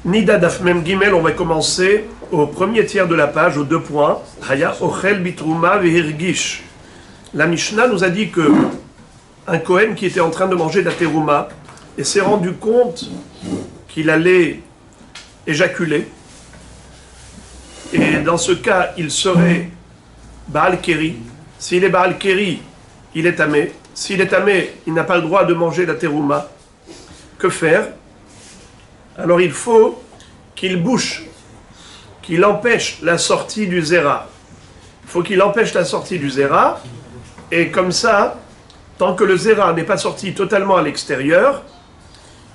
Nida Daf Mem Gimel, on va commencer au premier tiers de la page, aux 2 points. Haya Ochel Bitrouma Vehirgish. La Mishnah nous a dit que un Kohen qui était en train de manger de la terouma et s'est rendu compte qu'il allait éjaculer. Et dans ce cas, il serait Baal Keri. S'il est Baal Keri, il est tamé. S'il est tamé, il n'a pas le droit de manger la terouma. Que faire? Alors il faut qu'il bouche, qu'il empêche la sortie du zéra. Il faut qu'il empêche la sortie du zéra, et comme ça, tant que le zéra n'est pas sorti totalement à l'extérieur,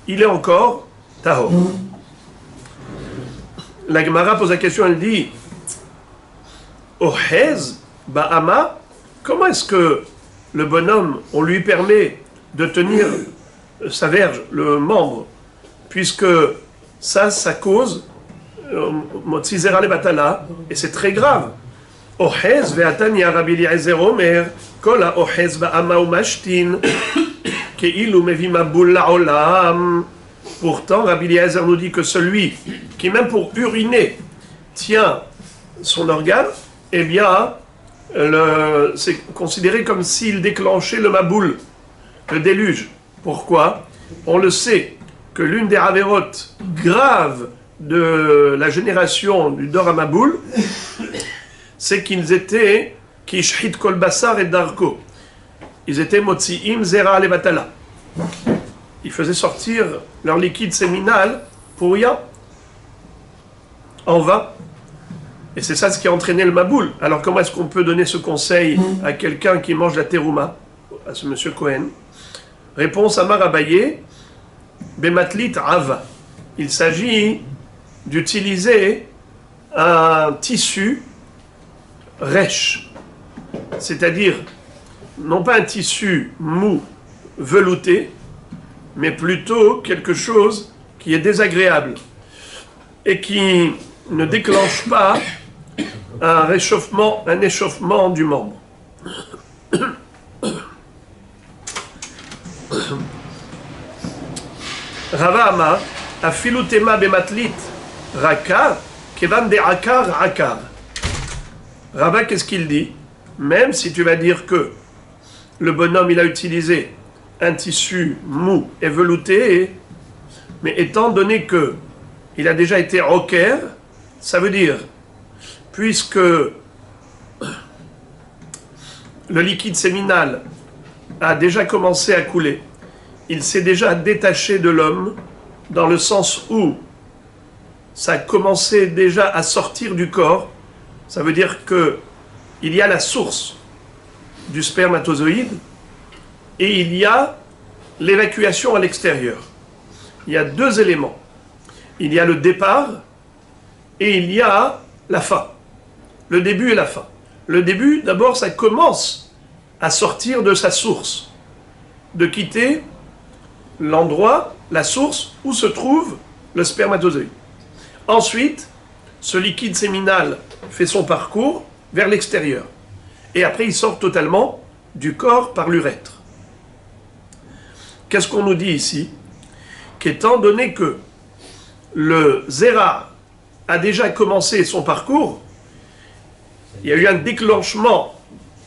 il est encore tahor. La Gemara pose la question, elle dit Ohez Ba'ama, comment est-ce que le bonhomme, on lui permet de tenir sa verge, le membre, puisque ça cause Motzi Zera le Batala, et c'est très grave. Ohez ve'atani Rabbi Eliezer Omer, kol ha'ohez ba'ama u'mashtin, ke'ilu mevi mabul la'olam. Pourtant, Rabbi Eliezer nous dit que celui qui, même pour uriner, tient son organe, eh bien, c'est considéré comme s'il déclenchait le maboul, le déluge. Pourquoi? On le sait que l'une des avérotes graves de la génération du Dor HaMaboul, c'est qu'ils étaient Kishhit Kol Basar et Darko. Ils étaient Motzi'im Zera Levatala. Ils faisaient sortir leur liquide séminal pour rien, en vain. Et c'est ça ce qui a entraîné le Maboul. Alors comment est-ce qu'on peut donner ce conseil à quelqu'un qui mange la terouma, à ce monsieur Cohen? Réponse Amar Abaye, Bematlit Ava. Il s'agit d'utiliser un tissu rêche, c'est-à-dire non pas un tissu mou, velouté, mais plutôt quelque chose qui est désagréable et qui ne déclenche pas un échauffement du membre. Rava Amar, afilu tema bematlit rakar, kevan de akar akar. Rava, qu'est-ce qu'il dit? Même si tu vas dire que le bonhomme, il a utilisé un tissu mou et velouté, mais étant donné que il a déjà été rocker, ça veut dire, puisque le liquide séminal a déjà commencé à couler, il s'est déjà détaché de l'homme, dans le sens où ça a commencé déjà à sortir du corps. Ça veut dire que il y a la source du spermatozoïde et il y a l'évacuation à l'extérieur. Il y a 2 éléments. Il y a le départ et il y a la fin. Le début et la fin. Le début, d'abord, ça commence à sortir de sa source, de quitter l'endroit, la source où se trouve le spermatozoïde. Ensuite, ce liquide séminal fait son parcours vers l'extérieur. Et après, il sort totalement du corps par l'urètre. Qu'est-ce qu'on nous dit ici? Qu'étant donné que le zéra a déjà commencé son parcours, il y a eu un déclenchement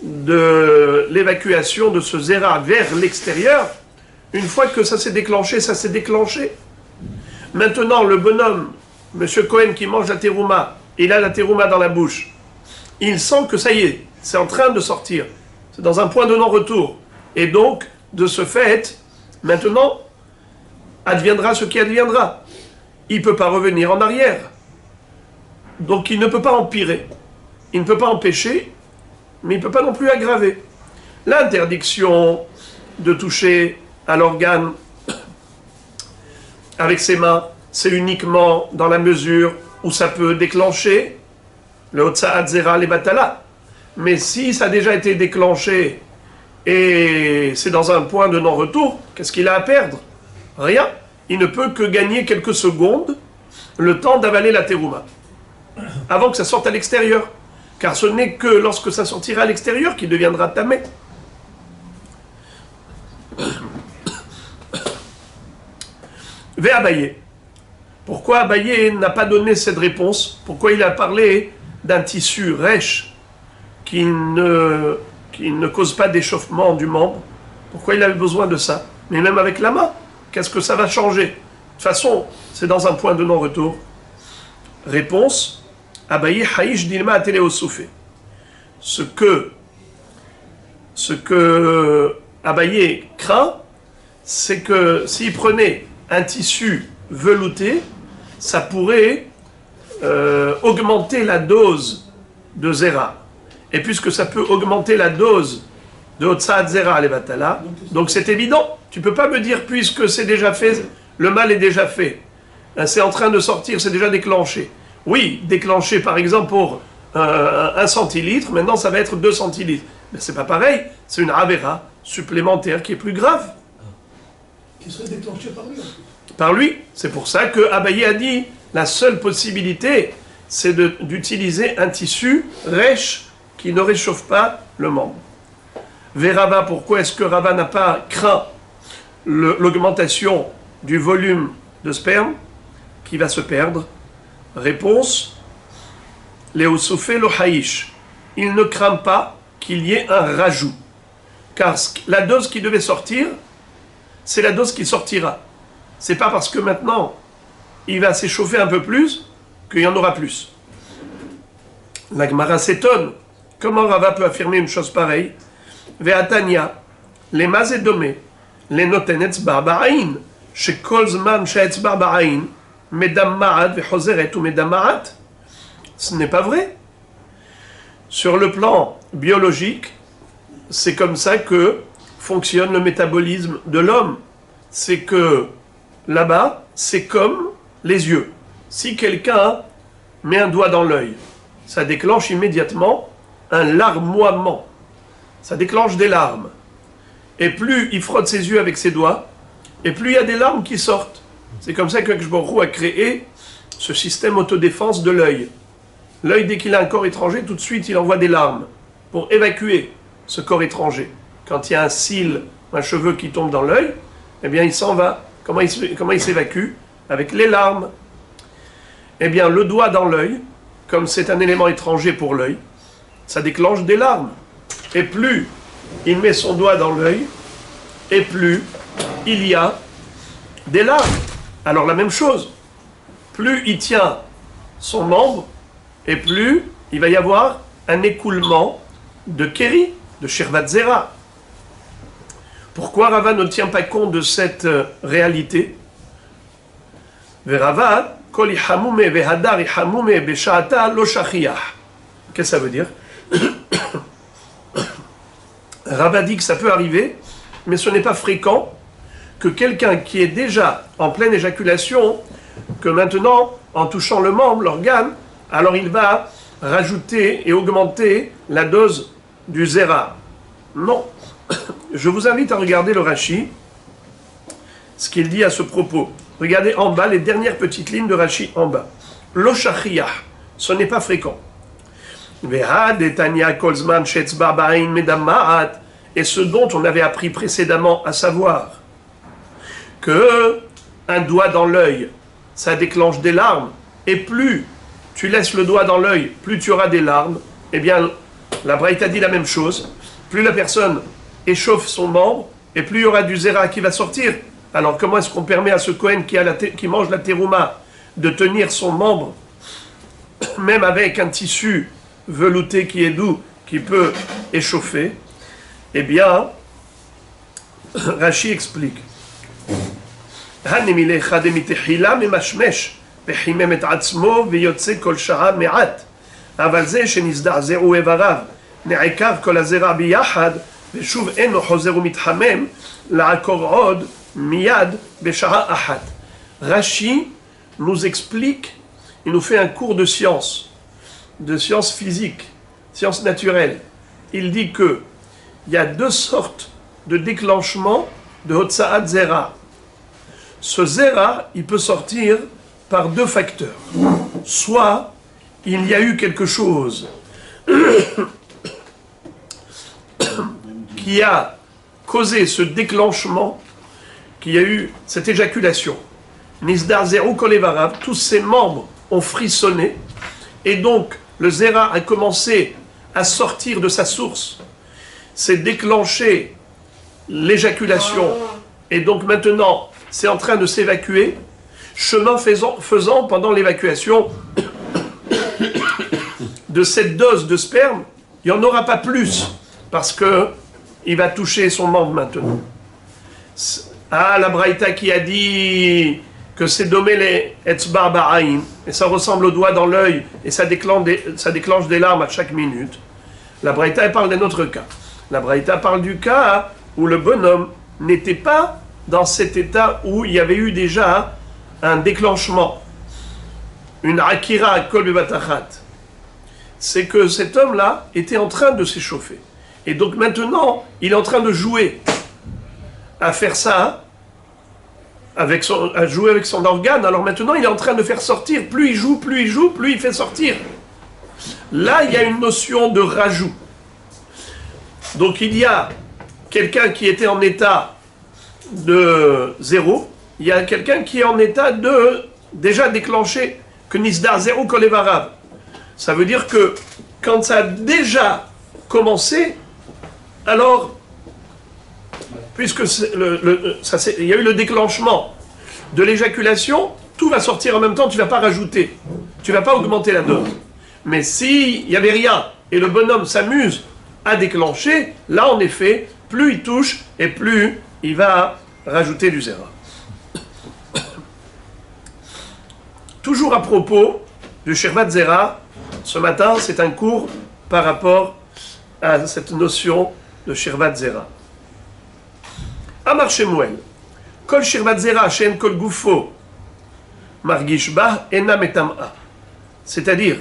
de l'évacuation de ce zéra vers l'extérieur. Une fois que ça s'est déclenché, ça s'est déclenché. Maintenant, le bonhomme, monsieur Cohen qui mange la terouma, il a la terouma dans la bouche. Il sent que ça y est, c'est en train de sortir. C'est dans un point de non-retour. Et donc, de ce fait, maintenant, adviendra ce qui adviendra. Il ne peut pas revenir en arrière. Donc, il ne peut pas empirer. Il ne peut pas empêcher, mais il ne peut pas non plus aggraver. L'interdiction de toucher à l'organe avec ses mains, c'est uniquement dans la mesure où ça peut déclencher le Hotza'at Zera le Batala. Mais si ça a déjà été déclenché et c'est dans un point de non-retour, qu'est-ce qu'il a à perdre? Rien. Il ne peut que gagner quelques secondes le temps d'avaler la terouma avant que ça sorte à l'extérieur. Car ce n'est que lorsque ça sortira à l'extérieur qu'il deviendra tamé. Ve Abaye. Pourquoi Abaye n'a pas donné cette réponse? Pourquoi il a parlé d'un tissu rêche qui ne cause pas d'échauffement du membre? Pourquoi il avait besoin de ça? Mais même avec la main, qu'est-ce que ça va changer? De toute façon, c'est dans un point de non-retour. Réponse, Abaye haïch dilma atélé au soufé. Ce que Abaye craint, c'est que s'il prenait un tissu velouté, ça pourrait augmenter la dose de Zera. Et puisque ça peut augmenter la dose de Hotzat Zera Levatala, donc c'est évident. Tu ne peux pas me dire, puisque c'est déjà fait, le mal est déjà fait. C'est en train de sortir, c'est déjà déclenché. Oui, déclenché par exemple pour 1 centilitre, maintenant ça va être 2 centilitres. Mais c'est pas pareil, c'est une Avera supplémentaire qui est plus grave. Qui serait déclenché par lui. Par lui. C'est pour ça que Abaye a dit, la seule possibilité, c'est d'utiliser un tissu rêche qui ne réchauffe pas le membre. Rava, pourquoi est-ce que Rava n'a pas craint l'augmentation du volume de sperme qui va se perdre? Réponse, Léosophé lo haïch. Il ne craint pas qu'il y ait un rajout. Car la dose qui devait sortir, c'est la dose qui sortira. C'est pas parce que maintenant il va s'échauffer un peu plus qu'il y en aura plus. La Gemara s'étonne. Comment Rava peut affirmer une chose pareille? Ve'atania, les mazédomé, les noten etzba ba'ain, shekol zman she'etzba ba'ain, medam ma'at ve'chozeret ou medam ma'at. Ce n'est pas vrai. Sur le plan biologique, c'est comme ça que fonctionne le métabolisme de l'homme. C'est que là-bas, c'est comme les yeux. Si quelqu'un met un doigt dans l'œil, ça déclenche immédiatement un larmoiement. Ça déclenche des larmes. Et plus il frotte ses yeux avec ses doigts, et plus il y a des larmes qui sortent. C'est comme ça que Baruch Hu a créé ce système autodéfense de l'œil. L'œil, dès qu'il a un corps étranger, tout de suite, il envoie des larmes pour évacuer ce corps étranger. Quand il y a un cil, un cheveu qui tombe dans l'œil, eh bien, il s'en va. Comment il s'évacue? Avec les larmes. Eh bien, le doigt dans l'œil, comme c'est un élément étranger pour l'œil, ça déclenche des larmes. Et plus il met son doigt dans l'œil, et plus il y a des larmes. Alors la même chose, plus il tient son membre, et plus il va y avoir un écoulement de Kéri, de Shirvat Zera. Pourquoi Rava ne tient pas compte de cette réalité? Verava, kol ihamume vehadar ihamume besha'ata lo shachiyah. Qu'est-ce que ça veut dire? Rava dit que ça peut arriver, mais ce n'est pas fréquent que quelqu'un qui est déjà en pleine éjaculation, que maintenant, en touchant le membre, l'organe, alors il va rajouter et augmenter la dose du zera. Non. Je vous invite à regarder le Rashi, ce qu'il dit à ce propos. Regardez en bas, les dernières petites lignes de Rashi en bas. Lo shachiyah, ce n'est pas fréquent. Et ce dont on avait appris précédemment, à savoir que un doigt dans l'œil, ça déclenche des larmes, et plus tu laisses le doigt dans l'œil, plus tu auras des larmes. Eh bien, la Braïta dit la même chose. Plus la personne échauffe son membre, et plus il y aura du zera qui va sortir. Alors comment est-ce qu'on permet à ce Kohen qui mange la terouma de tenir son membre, même avec un tissu velouté qui est doux, qui peut échauffer? Eh bien, Rashi explique. וחימם את עצמו ויוצא כל שעה מעט. אבל זה שנזדעזעו איבריו, נעקר כל הזרע ביחד, ושוב אינו חוזר ומתחמם, לעקור עוד מיד בשעה אחת. Rashi nous explique, il nous fait un cours de science physique, science naturelle. Il dit que il y a 2 sortes de déclenchement de Hotza'at Zera. Ce Zera, il peut sortir par 2 facteurs. Soit il y a eu quelque chose qui a causé ce déclenchement, qui a eu cette éjaculation. Nisdar Zerou Kolevarav, tous ses membres ont frissonné, et donc le Zera a commencé à sortir de sa source, s'est déclenché l'éjaculation, et donc maintenant c'est en train de s'évacuer. Chemin faisant pendant l'évacuation de cette dose de sperme, il n'y en aura pas plus, parce que il va toucher son membre maintenant. Ah, la Braïta qui a dit que c'est domé les etzbar ba'ain, et ça ressemble au doigt dans l'œil, et ça déclenche des larmes à chaque minute. La Braïta, elle parle d'un autre cas. La Braïta parle du cas où le bonhomme n'était pas dans cet état où il y avait eu déjà un déclenchement, une akira kol bebatachat. C'est que cet homme-là était en train de s'échauffer. Et donc maintenant, il est en train de jouer, à faire ça, à jouer avec son organe. Alors maintenant, il est en train de faire sortir. Plus il joue, plus il fait sortir. Là, il y a une notion de rajout. Donc il y a quelqu'un qui était en état de zéro, il y a quelqu'un qui est en état de déjà déclenché, que Nisdar zéro kolevarav. Ça veut dire que quand ça a déjà commencé, alors, puisque il y a eu le déclenchement de l'éjaculation, tout va sortir en même temps, tu ne vas pas rajouter, tu ne vas pas augmenter la dose. Mais s'il n'y avait rien et le bonhomme s'amuse à déclencher, là en effet, plus il touche et plus il va rajouter du zéra. Toujours à propos du Shirvat Zera, ce matin c'est un cours par rapport à cette notion de Shirvat Zera. Amar Shemuel, Kol Shirvat Zera, Shen Kol Gufo, Margish Bah, Enam Etam'a. C'est-à-dire,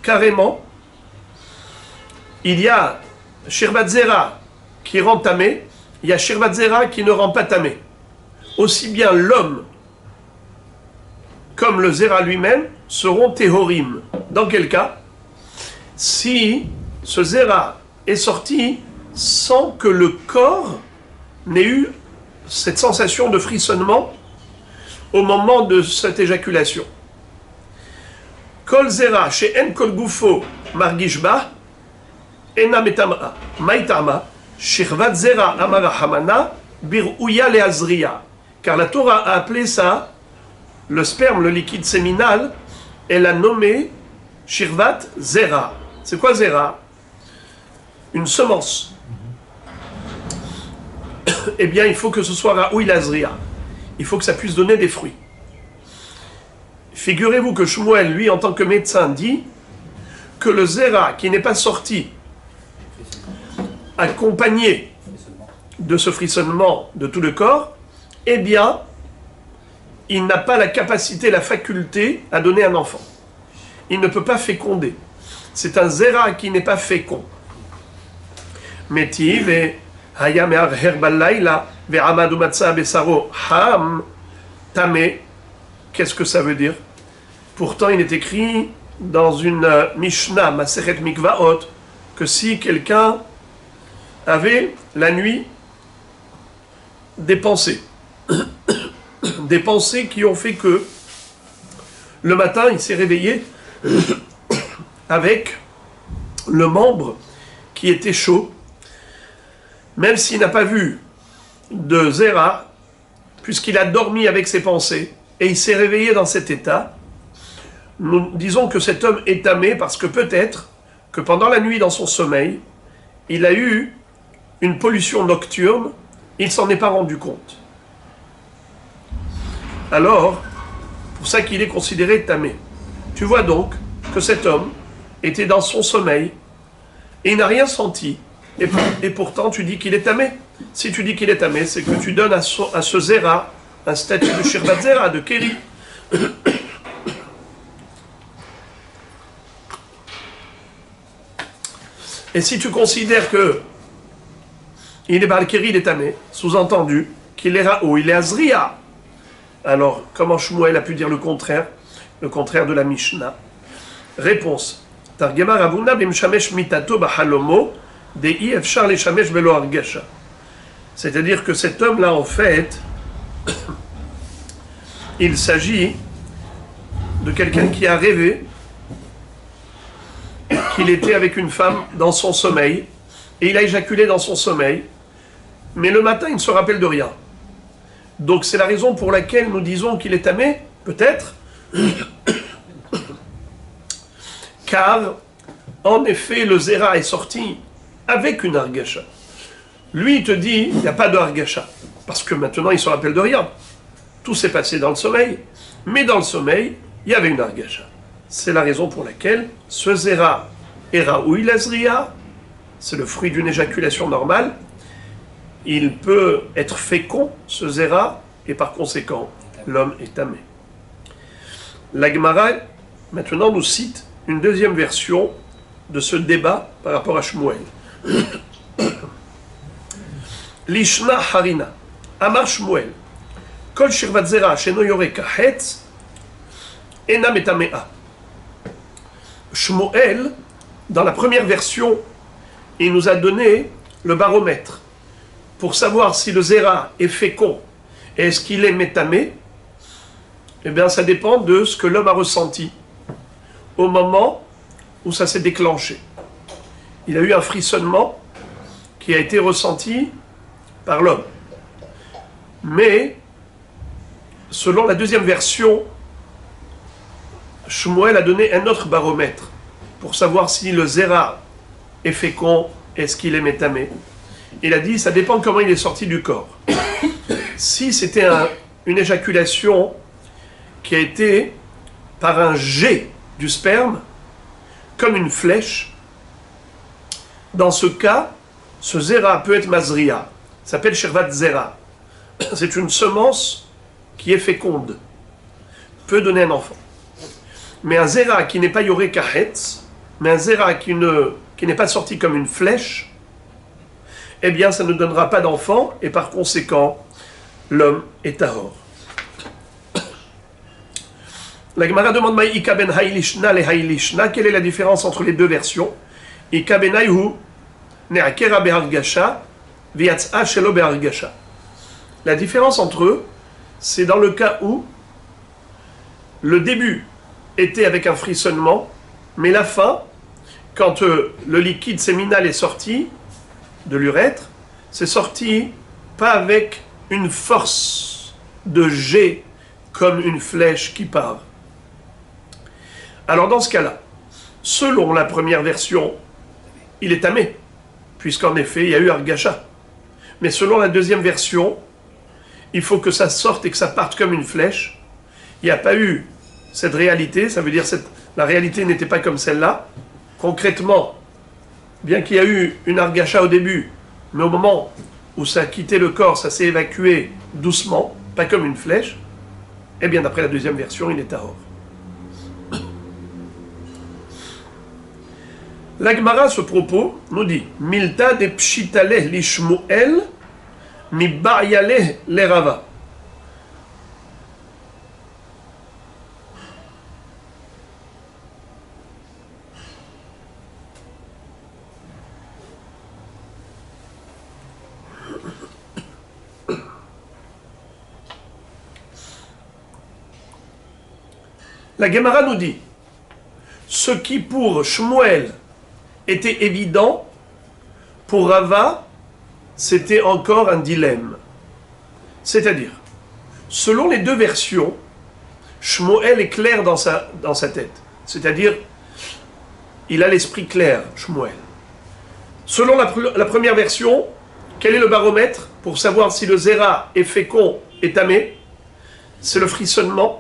carrément, il y a Shirvat Zera qui rend tamé, il y a Shirvat Zera qui ne rend pas tamé. Aussi bien l'homme comme le Zera lui-même seront Tehorim. Dans quel cas? Si ce Zera est sorti sans que le corps n'ait eu cette sensation de frissonnement au moment de cette éjaculation. Kol Zera, chez En Kol Gufo, Margishba, Ena Metama, Maitama, Shirvat Zera Amara Hamana, Birouya Leazriya. Car la Torah a appelé ça, le sperme, le liquide séminal, elle a nommé Shirvat Zera. C'est quoi Zera? Une semence. Eh bien, il faut que ce soit Raoui Lazria. Il faut que ça puisse donner des fruits. Figurez-vous que Shmuel, lui, en tant que médecin, dit que le Zera qui n'est pas sorti, accompagné de ce frissonnement de tout le corps, eh bien, il n'a pas la capacité, la faculté à donner un enfant. Il ne peut pas féconder. C'est un Zera qui n'est pas fécond. Métiv et Hayam et Herbalayla, Ve'amadu Matsa Besaro, Ham, Tamé. Qu'est-ce que ça veut dire? Pourtant, il est écrit dans une Mishnah, Masechet Mikvaot, que si quelqu'un avait la nuit des pensées, des pensées qui ont fait que le matin, il s'est réveillé avec le membre qui était chaud, même s'il n'a pas vu de Zera, puisqu'il a dormi avec ses pensées, et il s'est réveillé dans cet état, nous disons que cet homme est tamé parce que peut-être que pendant la nuit dans son sommeil, il a eu une pollution nocturne, il ne s'en est pas rendu compte. Alors, pour ça qu'il est considéré tamé. Tu vois donc que cet homme était dans son sommeil et il n'a rien senti. Et pourtant, tu dis qu'il est tamé. Si tu dis qu'il est tamé, c'est que tu donnes à ce Zera un statut de Shirvat Zera, de Kéri. Et si tu considères que il est Baal Kéri, il est tamé, sous-entendu qu'il est Raou, il est Azria. Alors, comment Shmuel a pu dire le contraire de la Mishnah? Réponse. Targema Ravuna bimshamesh mitato bahalomo dei efshar le shamesh belo argesha. C'est-à-dire que cet homme-là, en fait, il s'agit de quelqu'un qui a rêvé qu'il était avec une femme dans son sommeil, et il a éjaculé dans son sommeil, mais le matin, il ne se rappelle de rien. Donc c'est la raison pour laquelle nous disons qu'il est tamé, peut-être, car, en effet, le zera est sorti avec une argacha. Lui, il te dit, il n'y a pas de argacha, parce que maintenant, il ne se rappelle de rien. Tout s'est passé dans le sommeil, mais dans le sommeil, il y avait une argacha. C'est la raison pour laquelle ce zera est raoui lazria, c'est le fruit d'une éjaculation normale. Il peut être fécond, ce zera, et par conséquent, l'homme est tamé. La Gemara, maintenant, nous cite une deuxième version de ce débat par rapport à Shmuel. Lishna harina, amar Shmuel, kol shirvat zera sheno yore kahetz, ena metamea. Shmuel, dans la première version, il nous a donné le baromètre pour savoir si le zera est fécond et est-ce qu'il est métamé. Eh bien, ça dépend de ce que l'homme a ressenti au moment où ça s'est déclenché. Il a eu un frissonnement qui a été ressenti par l'homme. Mais, selon la deuxième version, Shmuel a donné un autre baromètre pour savoir si le zera est fécond, est-ce qu'il est métamé. Il a dit, ça dépend de comment il est sorti du corps. Si c'était une éjaculation qui a été par un jet du sperme, comme une flèche, dans ce cas, ce zera peut être mazria. Ça s'appelle shirvat zera. C'est une semence qui est féconde, peut donner un enfant. Mais un zera qui n'est pas yoré kahetz, mais un zera qui n'est pas sorti comme une flèche, eh bien ça ne donnera pas d'enfant, et par conséquent, l'homme est tahor. La Gemara demande Ika ben hailishna le hailishna, quelle est la différence entre les deux versions? Ika ben hayhu ne'akera behargasha viatza shelo behargasha. La différence entre eux, c'est dans le cas où le début était avec un frissonnement, mais la fin, quand le liquide séminal est sorti de l'urètre, c'est sorti pas avec une force de jet comme une flèche qui part. Alors dans ce cas-là, selon la première version, il est tamé, puisqu'en effet il y a eu argacha. Mais selon la deuxième version, il faut que ça sorte et que ça parte comme une flèche. Il n'y a pas eu cette réalité, ça veut dire que la réalité n'était pas comme celle-là. Concrètement, bien qu'il y a eu une argacha au début, mais au moment où ça a quitté le corps, ça s'est évacué doucement, pas comme une flèche, eh bien d'après la deuxième version, il est tahor. La Gemara, à ce propos, nous dit Milta de pshitaleh li Shmuel mi ba'yaleh le Rava. La Gemara nous dit ce qui pour Shmuel était évident, pour Rava, c'était encore un dilemme. C'est-à-dire, selon les deux versions, Shmuel est clair dans sa tête. C'est-à-dire, il a l'esprit clair, Shmuel. Selon la première version, quel est le baromètre pour savoir si le zera est fécond et tamé? C'est le frissonnement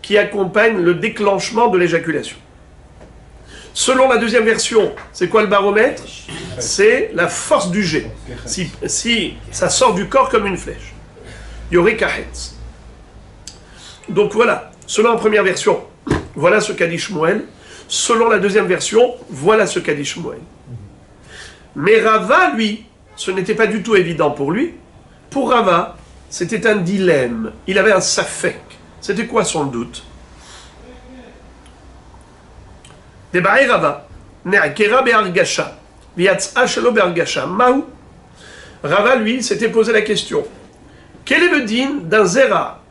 qui accompagne le déclenchement de l'éjaculation. Selon la deuxième version, c'est quoi le baromètre? C'est la force du jet. Si ça sort du corps comme une flèche. Yoré kahetz. Donc voilà, selon la première version, voilà ce qu'a dit Shmuel. Selon la deuxième version, voilà ce qu'a dit Shmuel. Mais Rava, lui, ce n'était pas du tout évident pour lui. Pour Rava, c'était un dilemme. Il avait un safek. C'était quoi son doute? Debaï Rava, ne'akera be'argasha, viatza shelo be'argasha, mahu. Rava, lui, s'était posé la question. Quel est le din d'un zera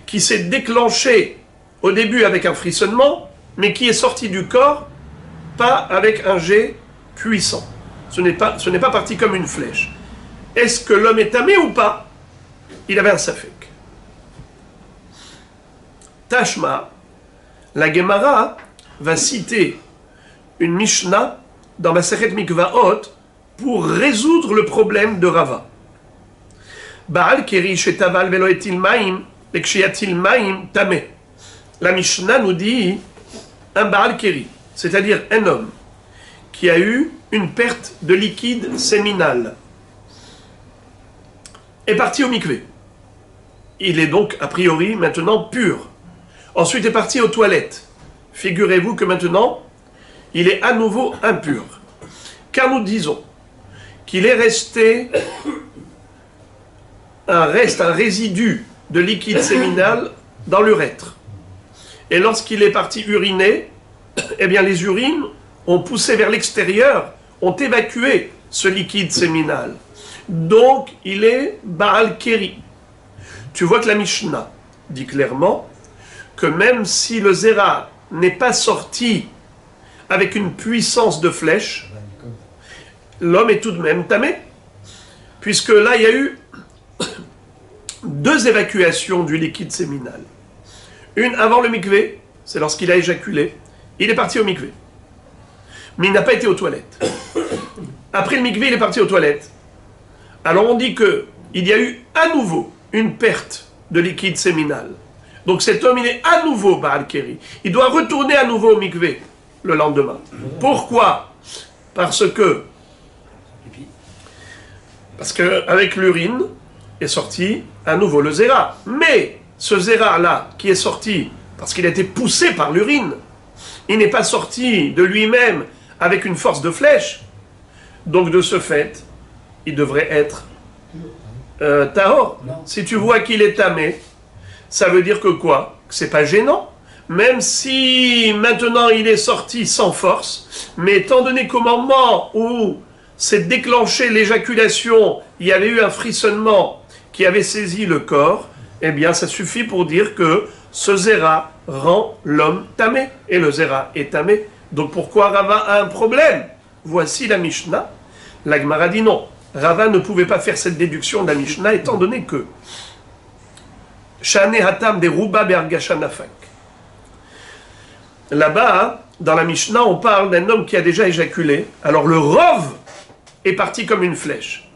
qui s'est déclenché au début avec un frissonnement, mais qui est sorti du corps, pas avec un jet puissant. Ce n'est pas parti comme une flèche. Est-ce que l'homme est tamé ou pas? Il avait un safek. Tashma, la Gemara va citer une Mishnah dans Masechet Mikvaot pour résoudre le problème de Rava. Baal keri shetaval velo etil maim, vekshiatil maim tamé. La Mishnah nous dit un Baal keri, c'est-à-dire un homme qui a eu une perte de liquide séminal, est parti au mikvé. Il est donc a priori maintenant pur. Ensuite est parti aux toilettes. Figurez-vous que maintenant, il est à nouveau impur. Car nous disons qu'il est resté un résidu de liquide séminal dans l'urètre. Et lorsqu'il est parti uriner, eh bien les urines ont poussé vers l'extérieur, ont évacué ce liquide séminal. Donc il est Baal Keri. Tu vois que la Mishnah dit clairement que même si le Zera n'est pas sorti avec une puissance de flèche, l'homme est tout de même tamé, puisque là il y a eu 2 évacuations du liquide séminal. Une avant le mikvé, c'est lorsqu'il a éjaculé, il est parti au mikvé, mais il n'a pas été aux toilettes. Après le mikvé, il est parti aux toilettes. Alors on dit qu'il y a eu à nouveau une perte de liquide séminal. Donc cet homme, il est à nouveau Baal Keri. Il doit retourner à nouveau au mikvé le lendemain. Pourquoi? Parce que avec l'urine est sorti à nouveau le zéra. Mais ce zéra-là qui est sorti parce qu'il a été poussé par l'urine, il n'est pas sorti de lui-même avec une force de flèche. Donc de ce fait, il devrait être tahor. Si tu vois qu'il est tamé, ça veut dire que quoi? Que c'est pas gênant. Même si maintenant il est sorti sans force, mais étant donné qu'au moment où s'est déclenchée l'éjaculation, il y avait eu un frissonnement qui avait saisi le corps, eh bien ça suffit pour dire que ce zéra rend l'homme tamé. Et le zéra est tamé. Donc pourquoi Rava a un problème? Voici la Mishnah. La Gemara dit non. Rava ne pouvait pas faire cette déduction de la Mishnah étant donné que Shane Hatam de Ruba Bergasha Nafak. Là-bas, dans la Mishnah, on parle d'un homme qui a déjà éjaculé. Alors le rov est parti comme une flèche.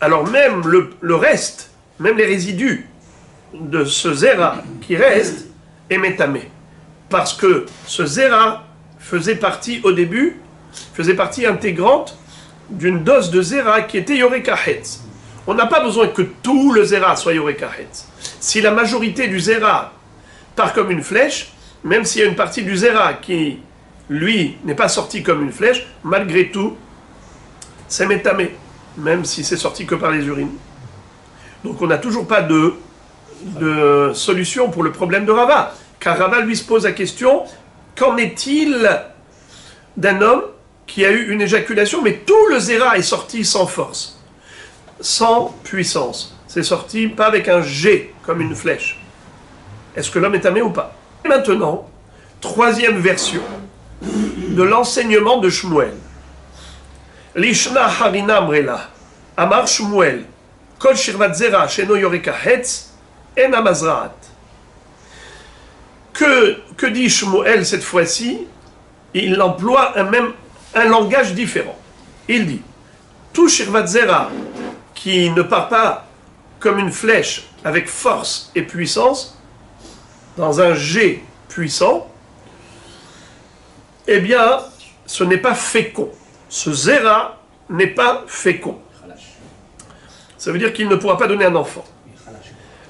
Alors même le reste, même les résidus de ce zéra qui reste, est métamé. Parce que ce zéra faisait partie intégrante d'une dose de zéra qui était yorekahetz. On n'a pas besoin que tout le zéra soit yorekahetz. Si la majorité du zéra part comme une flèche, même s'il y a une partie du zéra qui, lui, n'est pas sorti comme une flèche, malgré tout, c'est métamé, même si c'est sorti que par les urines. Donc on n'a toujours pas de solution pour le problème de Rava. Car Rava lui se pose la question, qu'en est-il d'un homme qui a eu une éjaculation, mais tout le zéra est sorti sans force, sans puissance. C'est sorti pas avec un jet, comme une flèche. Est-ce que l'homme est tamé ou pas? Et maintenant, 3e version de l'enseignement de Shmuel. Lishna harina mrela, amar Shmuel, kol shirvat zera sheno yoreka hetz, en amazraat. Que dit Shmuel cette fois-ci? Il emploie un langage différent. Il dit, tout shirvat zera qui ne part pas comme une flèche avec force et puissance, dans un jet puissant, eh bien, ce n'est pas fécond. Ce zéra n'est pas fécond. Ça veut dire qu'il ne pourra pas donner un enfant.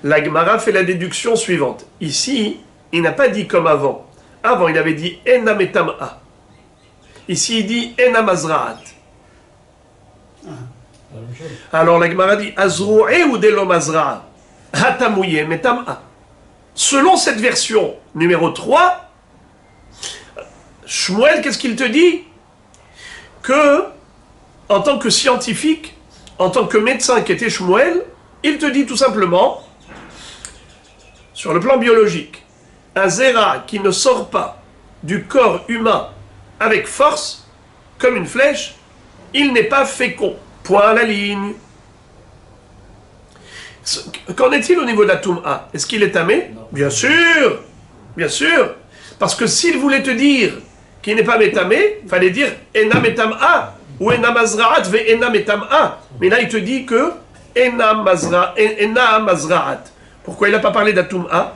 La Gemara fait la déduction suivante. Ici, il n'a pas dit comme avant. Avant, il avait dit « Ena metam'a ». Ici, il dit « Ena mazra'at ». Alors la Gemara dit « Azru'e ou delo mazra'a » « Hatamouye metam'a ». Selon cette version numéro 3, Shmuel, qu'est-ce qu'il te dit? Que, en tant que scientifique, en tant que médecin qui était Shmuel, il te dit tout simplement, sur le plan biologique, un zéra qui ne sort pas du corps humain avec force, comme une flèche, il n'est pas fécond. Point à la ligne. Qu'en est-il au niveau de la Toum'a? Est-ce qu'il est tamé? Bien sûr, bien sûr. Parce que s'il voulait te dire qu'il n'est pas métamé, il fallait dire Ena metam'a ou Ena mazra'at ve Ena metam'a. Mais là, il te dit que Ena mazra'at. Pourquoi il n'a pas parlé de la Toum'a?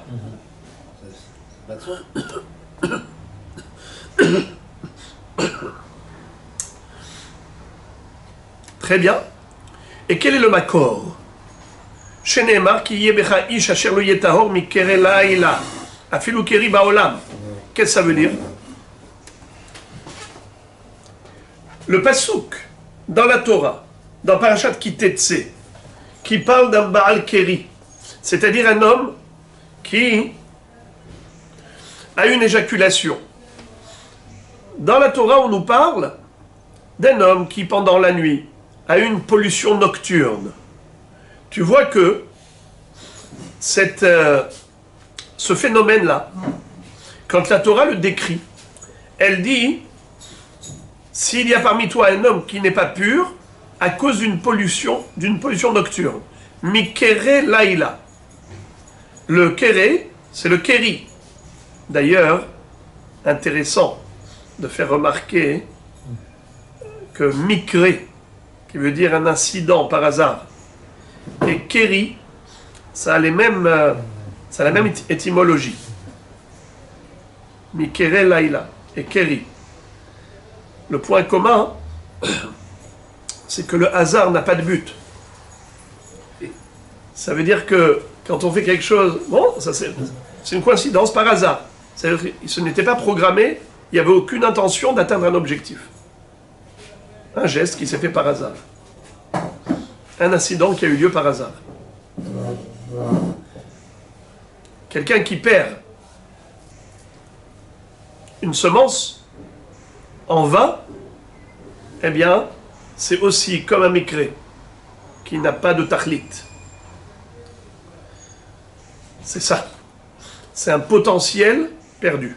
Très bien. Et quel est le makor? Shenemar ki yebecha ish asher lo yetahor mikere laila afilu keri baolam. Qu'est-ce que ça veut dire? Le pasouk dans la Torah, dans Parashat Kitetse, qui parle d'un Baal Keri, c'est-à-dire un homme qui a une éjaculation. Dans la Torah, on nous parle d'un homme qui, pendant la nuit, a une pollution nocturne. Tu vois que ce phénomène-là, quand la Torah le décrit, elle dit, s'il y a parmi toi un homme qui n'est pas pur, à cause d'une pollution nocturne, mikere laïla. Le kéré, c'est le kéri. D'ailleurs, intéressant de faire remarquer que mikré, qui veut dire un incident par hasard, et kéri, ça a la même étymologie. Mikere laïla et kéri. Le point commun, c'est que le hasard n'a pas de but. Ça veut dire que quand on fait quelque chose, bon, ça c'est une coïncidence par hasard. C'est-à-dire que ce n'était pas programmé, il n'y avait aucune intention d'atteindre un objectif. Un geste qui s'est fait par hasard. Un incident qui a eu lieu par hasard. Quelqu'un qui perd une semence en vain, eh bien, c'est aussi comme un mikré qui n'a pas de tachlit. C'est ça. C'est un potentiel perdu.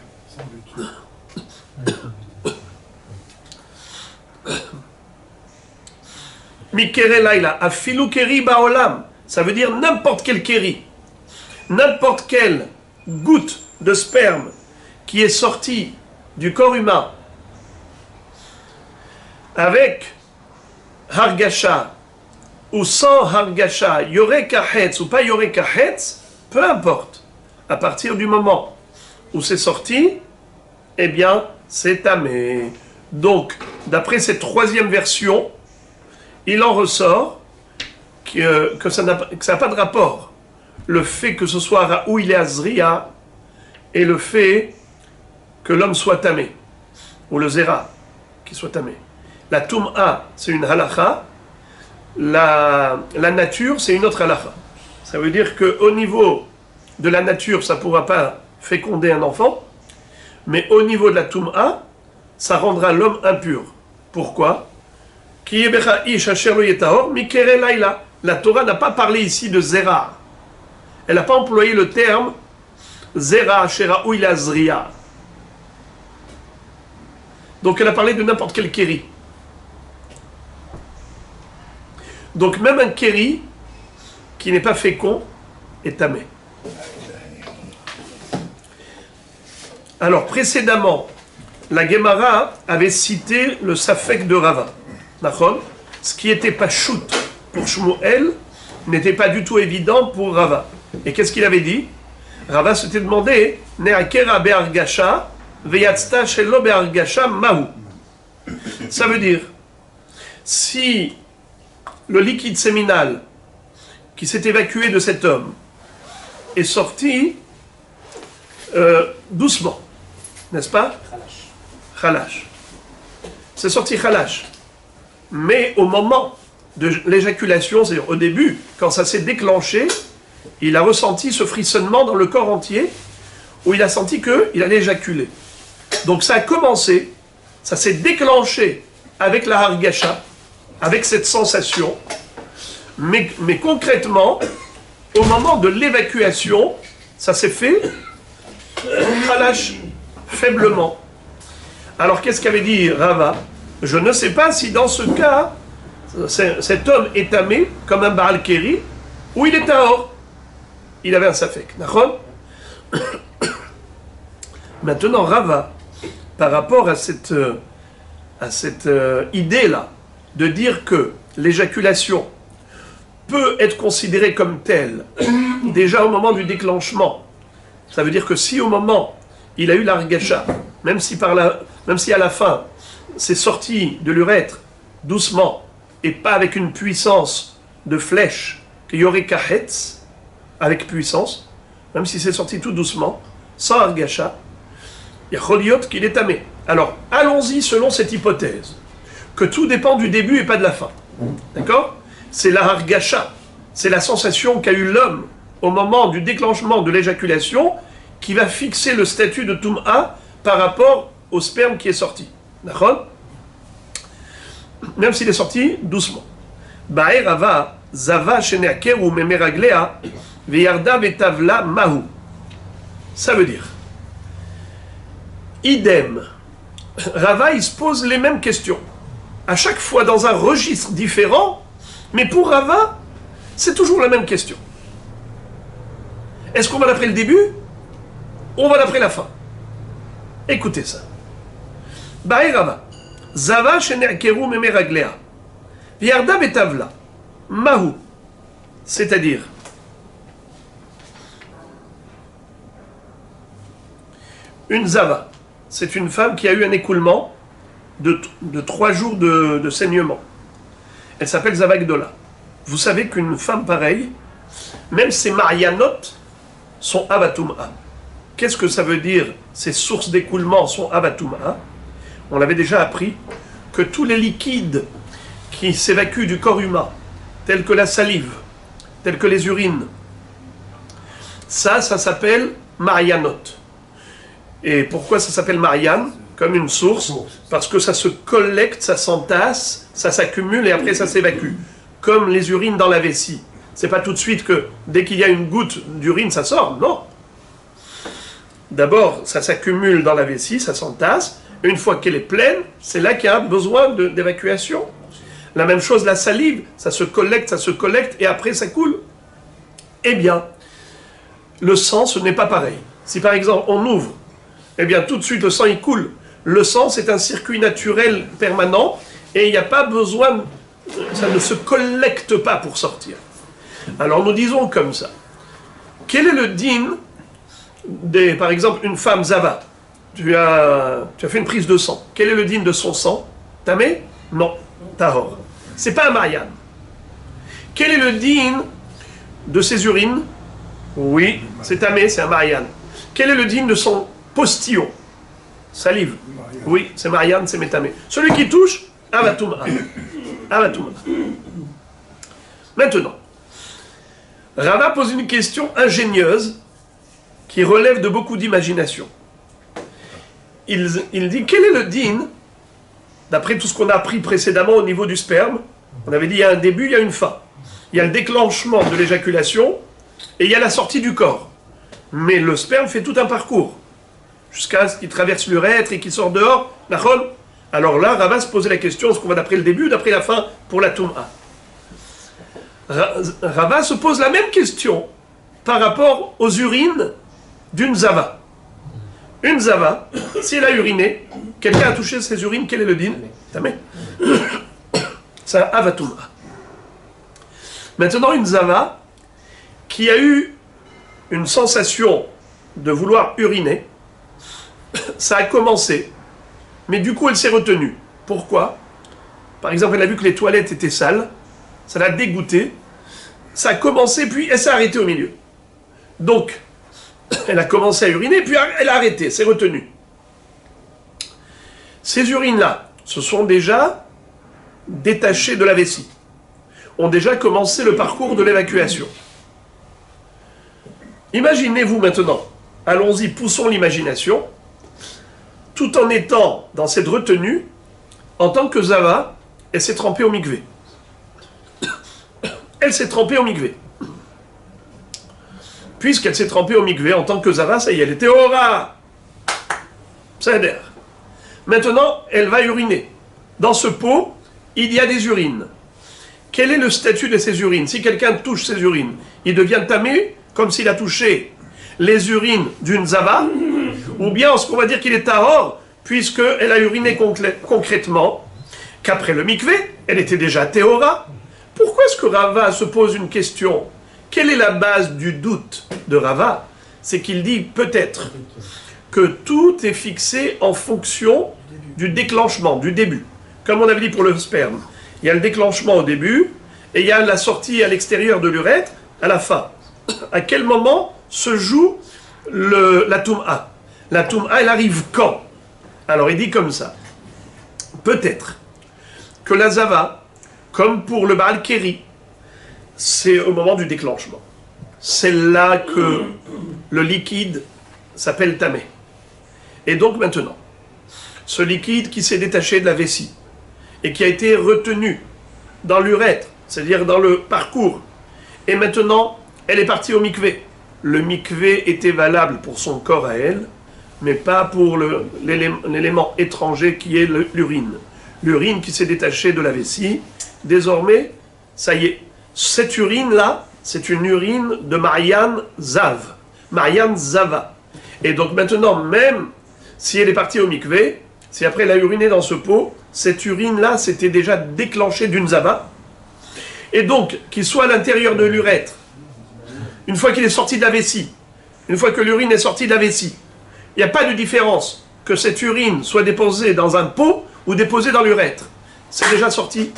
Mikere laila, afilu keri baolam. Ça veut dire n'importe quel keri, n'importe quelle goutte de sperme qui est sortie du corps humain avec hargasha ou sans hargasha, yorek kahetz ou pas yorek kahetz, peu importe. À partir du moment où c'est sorti, eh bien, c'est tamé. Donc, d'après cette troisième version, il en ressort que ça n'a pas de rapport. Le fait que ce soit Raoui et Azria et le fait que l'homme soit tamé, ou le Zera qui soit tamé. La Toum'a, c'est une halacha, la nature, c'est une autre halacha. Ça veut dire qu'au niveau de la nature, ça ne pourra pas féconder un enfant, mais au niveau de la Toum'a, ça rendra l'homme impur. Pourquoi? La Torah n'a pas parlé ici de Zera. Elle n'a pas employé le terme Zera, Shera ou Ilazria. Donc elle a parlé de n'importe quel kéri. Donc même un kéri qui n'est pas fécond est tamé. Alors précédemment, la Gemara avait cité le Safek de Rava. Ce qui était pas shoot pour Shmuel n'était pas du tout évident pour Rava. Et qu'est-ce qu'il avait dit? Rava s'était demandé Neakera be'argasha ve'yatzta shelo be'argasha mahu. Ça veut dire, si le liquide séminal qui s'est évacué de cet homme est sorti doucement, n'est-ce pas? Khalash. C'est sorti khalash. Mais au moment de l'éjaculation, c'est-à-dire au début, quand ça s'est déclenché, il a ressenti ce frissonnement dans le corps entier, où il a senti qu'il allait éjaculer. Donc ça a commencé, ça s'est déclenché avec la hargasha, avec cette sensation, mais concrètement, au moment de l'évacuation, Ça s'est fait, Khalash, faiblement. Alors qu'est-ce qu'avait dit Rava? Je ne sais pas si dans ce cas, cet homme est tamé comme un Baal Keri, ou il est tahor. Il avait un safek. D'accord? Maintenant, Rava, par rapport à cette idée-là, de dire que l'éjaculation peut être considérée comme telle, déjà au moment du déclenchement, ça veut dire que si au moment, il a eu l'argasha, même si à la fin, c'est sorti de l'urètre doucement, et pas avec une puissance de flèche, qu'il y aurait kahetz, avec puissance, même si c'est sorti tout doucement, sans argasha, il y a choliot qu'il est tamé. Alors, allons-y selon cette hypothèse, que tout dépend du début et pas de la fin. D'accord? C'est la hargasha, c'est la sensation qu'a eu l'homme au moment du déclenchement de l'éjaculation qui va fixer le statut de Tum'a par rapport au sperme qui est sorti. D'accord? Même s'il est sorti doucement. Ba'er Rava, Zava sheneaker ou memeraglea, veyarda vetavla mahu. Ça veut dire, idem, Rava il se pose les mêmes questions. À chaque fois dans un registre différent, mais pour Rava, c'est toujours la même question. Est-ce qu'on va d'après le début ou on va d'après la fin? Écoutez ça. Ba'er Rava, Zava sheneakeru memeraglea, veyarda vetavla mahu. C'est-à-dire, une Zava, c'est une femme qui a eu un écoulement de 3 jours de saignement. Elle s'appelle Zava Gdola. Vous savez qu'une femme pareille, même ses marianotes sont Avatum'a. Qu'est-ce que ça veut dire? Ces sources d'écoulement sont Avatum'a. On l'avait déjà appris que tous les liquides qui s'évacuent du corps humain, tels que la salive, tels que les urines, ça s'appelle marianote. Et pourquoi ça s'appelle Marianne? Comme une source, parce que ça se collecte, ça s'entasse, ça s'accumule et après ça s'évacue. Comme les urines dans la vessie. C'est pas tout de suite que dès qu'il y a une goutte d'urine, ça sort, non. D'abord, ça s'accumule dans la vessie, ça s'entasse, et une fois qu'elle est pleine, c'est là qu'il y a besoin d'évacuation. La même chose, la salive, ça se collecte, et après ça coule. Eh bien, le sang, ce n'est pas pareil. Si par exemple, on ouvre, eh bien tout de suite le sang il coule. Le sang c'est un circuit naturel permanent et il n'y a pas besoin, ça ne se collecte pas pour sortir. Alors nous disons comme ça. Quel est le din par exemple une femme Zava, tu as fait une prise de sang. Quel est le din de son sang? Tamé? Non, tahor. C'est pas un Marianne. Quel est le din de ses urines? Oui, c'est tamé, c'est un Marianne. Quel est le din de son postillon? Salive. Oui, c'est Marianne, c'est métamé. Celui qui touche, Avatum'a. Avatum'a. Maintenant, Rava pose une question ingénieuse qui relève de beaucoup d'imagination. Il dit, quel est le din, d'après tout ce qu'on a appris précédemment au niveau du sperme? On avait dit, il y a un début, il y a une fin. Il y a le déclenchement de l'éjaculation et il y a la sortie du corps. Mais le sperme fait tout un parcours, jusqu'à ce qu'il traverse l'urètre et qu'il sort dehors. Alors là, Rava se posait la question, est-ce qu'on va d'après le début ou d'après la fin pour la Tum'a? Rava se pose la même question par rapport aux urines d'une Zava. Une Zava, si elle a uriné, quelqu'un a touché ses urines, quel est le din? Tamé. C'est un Avatum'a. Maintenant, une Zava qui a eu une sensation de vouloir uriner, ça a commencé, mais du coup elle s'est retenue. Pourquoi? Par exemple, elle a vu que les toilettes étaient sales, ça l'a dégoûté, ça a commencé, puis elle s'est arrêtée au milieu. Donc, elle a commencé à uriner, puis elle a arrêté, s'est retenue. Ces urines-là se sont déjà détachées de la vessie, ont déjà commencé le parcours de l'évacuation. Imaginez-vous maintenant, allons-y, poussons l'imagination, tout en étant dans cette retenue, en tant que Zava, elle s'est trempée au mikvé. Elle s'est trempée au mikvé. puisqu'elle s'est trempée au mikvé en tant que Zava, ça y est, elle était Ora. C'est-à-dire, maintenant, elle va uriner. Dans ce pot, il y a des urines. Quel est le statut de ces urines? Si quelqu'un touche ces urines, il devient tamé comme s'il a touché les urines d'une Zava, ou bien est-ce qu'on va dire qu'il est tahor, puisqu'elle a uriné concrètement, qu'après le mikvé, elle était déjà théora. Pourquoi est-ce que Rava se pose une question? Quelle est la base du doute de Rava? C'est qu'il dit peut-être que tout est fixé en fonction du déclenchement, du début. Comme on avait dit pour le sperme, il y a le déclenchement au début, et il y a la sortie à l'extérieur de l'urètre à la fin. À quel moment se joue la Toum'a? La Toum'a, elle arrive quand? Alors il dit comme ça. Peut-être que la Zava, comme pour le Baal Kéri, c'est au moment du déclenchement. C'est là que le liquide s'appelle Tamé. Et donc maintenant, ce liquide qui s'est détaché de la vessie et qui a été retenu dans l'urètre, c'est-à-dire dans le parcours, et maintenant, elle est partie au mikvé. Le mikvé était valable pour son corps à elle, mais pas pour l'élément étranger qui est l'urine. L'urine qui s'est détachée de la vessie, désormais, ça y est, cette urine-là, c'est une urine de Marianne Zav, Marianne Zava. Et donc maintenant, même si elle est partie au mikvé, si après elle a uriné dans ce pot, cette urine-là s'était déjà déclenchée d'une Zava. Et donc, qu'il soit à l'intérieur de l'urètre, une fois qu'il est sorti de la vessie, une fois que l'urine est sortie de la vessie, il n'y a pas de différence que cette urine soit déposée dans un pot ou déposée dans l'urètre. C'est déjà sorti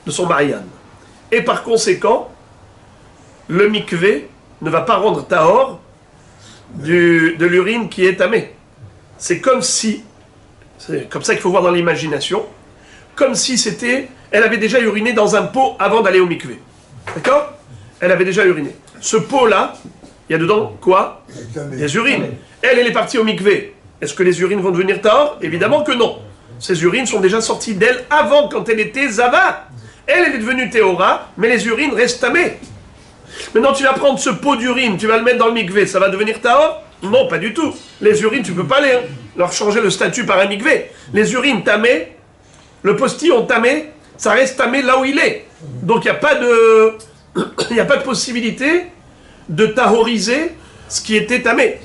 de son Marianne. Et par conséquent, le mikvé ne va pas rendre tahor de l'urine qui est tamée. C'est comme si, c'est comme ça qu'il faut voir dans l'imagination, comme si c'était, elle avait déjà uriné dans un pot avant d'aller au mikvé. D'accord? Elle avait déjà uriné. Ce pot-là, il y a dedans quoi? Des urines. Elle est partie au mikvé. Est-ce que les urines vont devenir tahor? Évidemment que non. Ces urines sont déjà sorties d'elle avant, quand elle était Zava. Elle est devenue théora, mais les urines restent tamées. Maintenant, tu vas prendre ce pot d'urine, tu vas le mettre dans le mikvé, ça va devenir tahor? Non, pas du tout. Les urines, tu ne peux pas leur changer le statut par un mikvé. Les urines tamées, le postillon tamé, ça reste tamé là où il est. Donc, il n'y a pas de possibilité de tahoriser ce qui était tamé.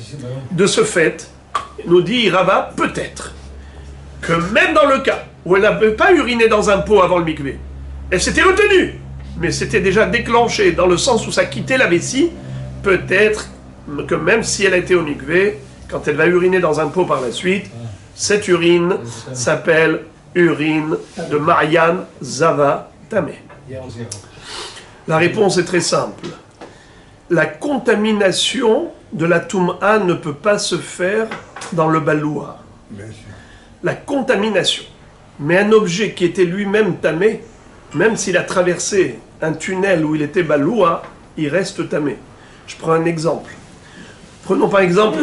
De ce fait, nous dit Rava, peut-être que même dans le cas où elle n'avait pas uriné dans un pot avant le mikvé, elle s'était retenue, mais c'était déjà déclenché dans le sens où ça quittait la vessie, peut-être que même si elle a été au mikvé, quand elle va uriner dans un pot par la suite, cette urine s'appelle urine de Marianne Zava Tamé. La réponse est très simple. La contamination de la Toum'a ne peut pas se faire dans le Baloua. La contamination. Mais un objet qui était lui-même tamé, même s'il a traversé un tunnel où il était Baloua, il reste tamé. Je prends un exemple. Prenons par exemple,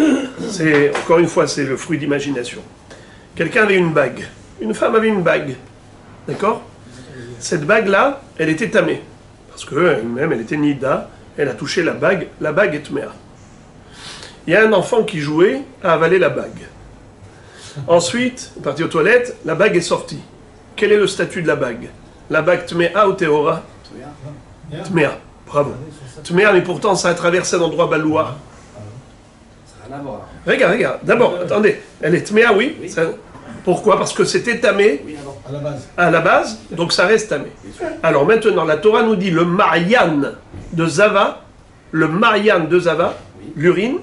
encore une fois, c'est le fruit d'imagination. Quelqu'un avait une bague. Une femme avait une bague. D'accord? Cette bague-là, elle était tamée. Parce qu'elle-même, elle était nida. Elle a touché la bague est tméa. Il y a un enfant qui jouait à avaler la bague. Ensuite, il est parti aux toilettes, la bague est sortie. Quel est le statut de la bague? La bague tméa ou théora? Tméa, bravo. Tméa, mais pourtant ça a traversé un endroit baloua. Regarde, d'abord, attendez, elle est tméa, oui. Pourquoi? Parce que c'était tamé à la base, donc ça reste tamé. Alors maintenant, la Torah nous dit le Marianne de Zava, l'urine,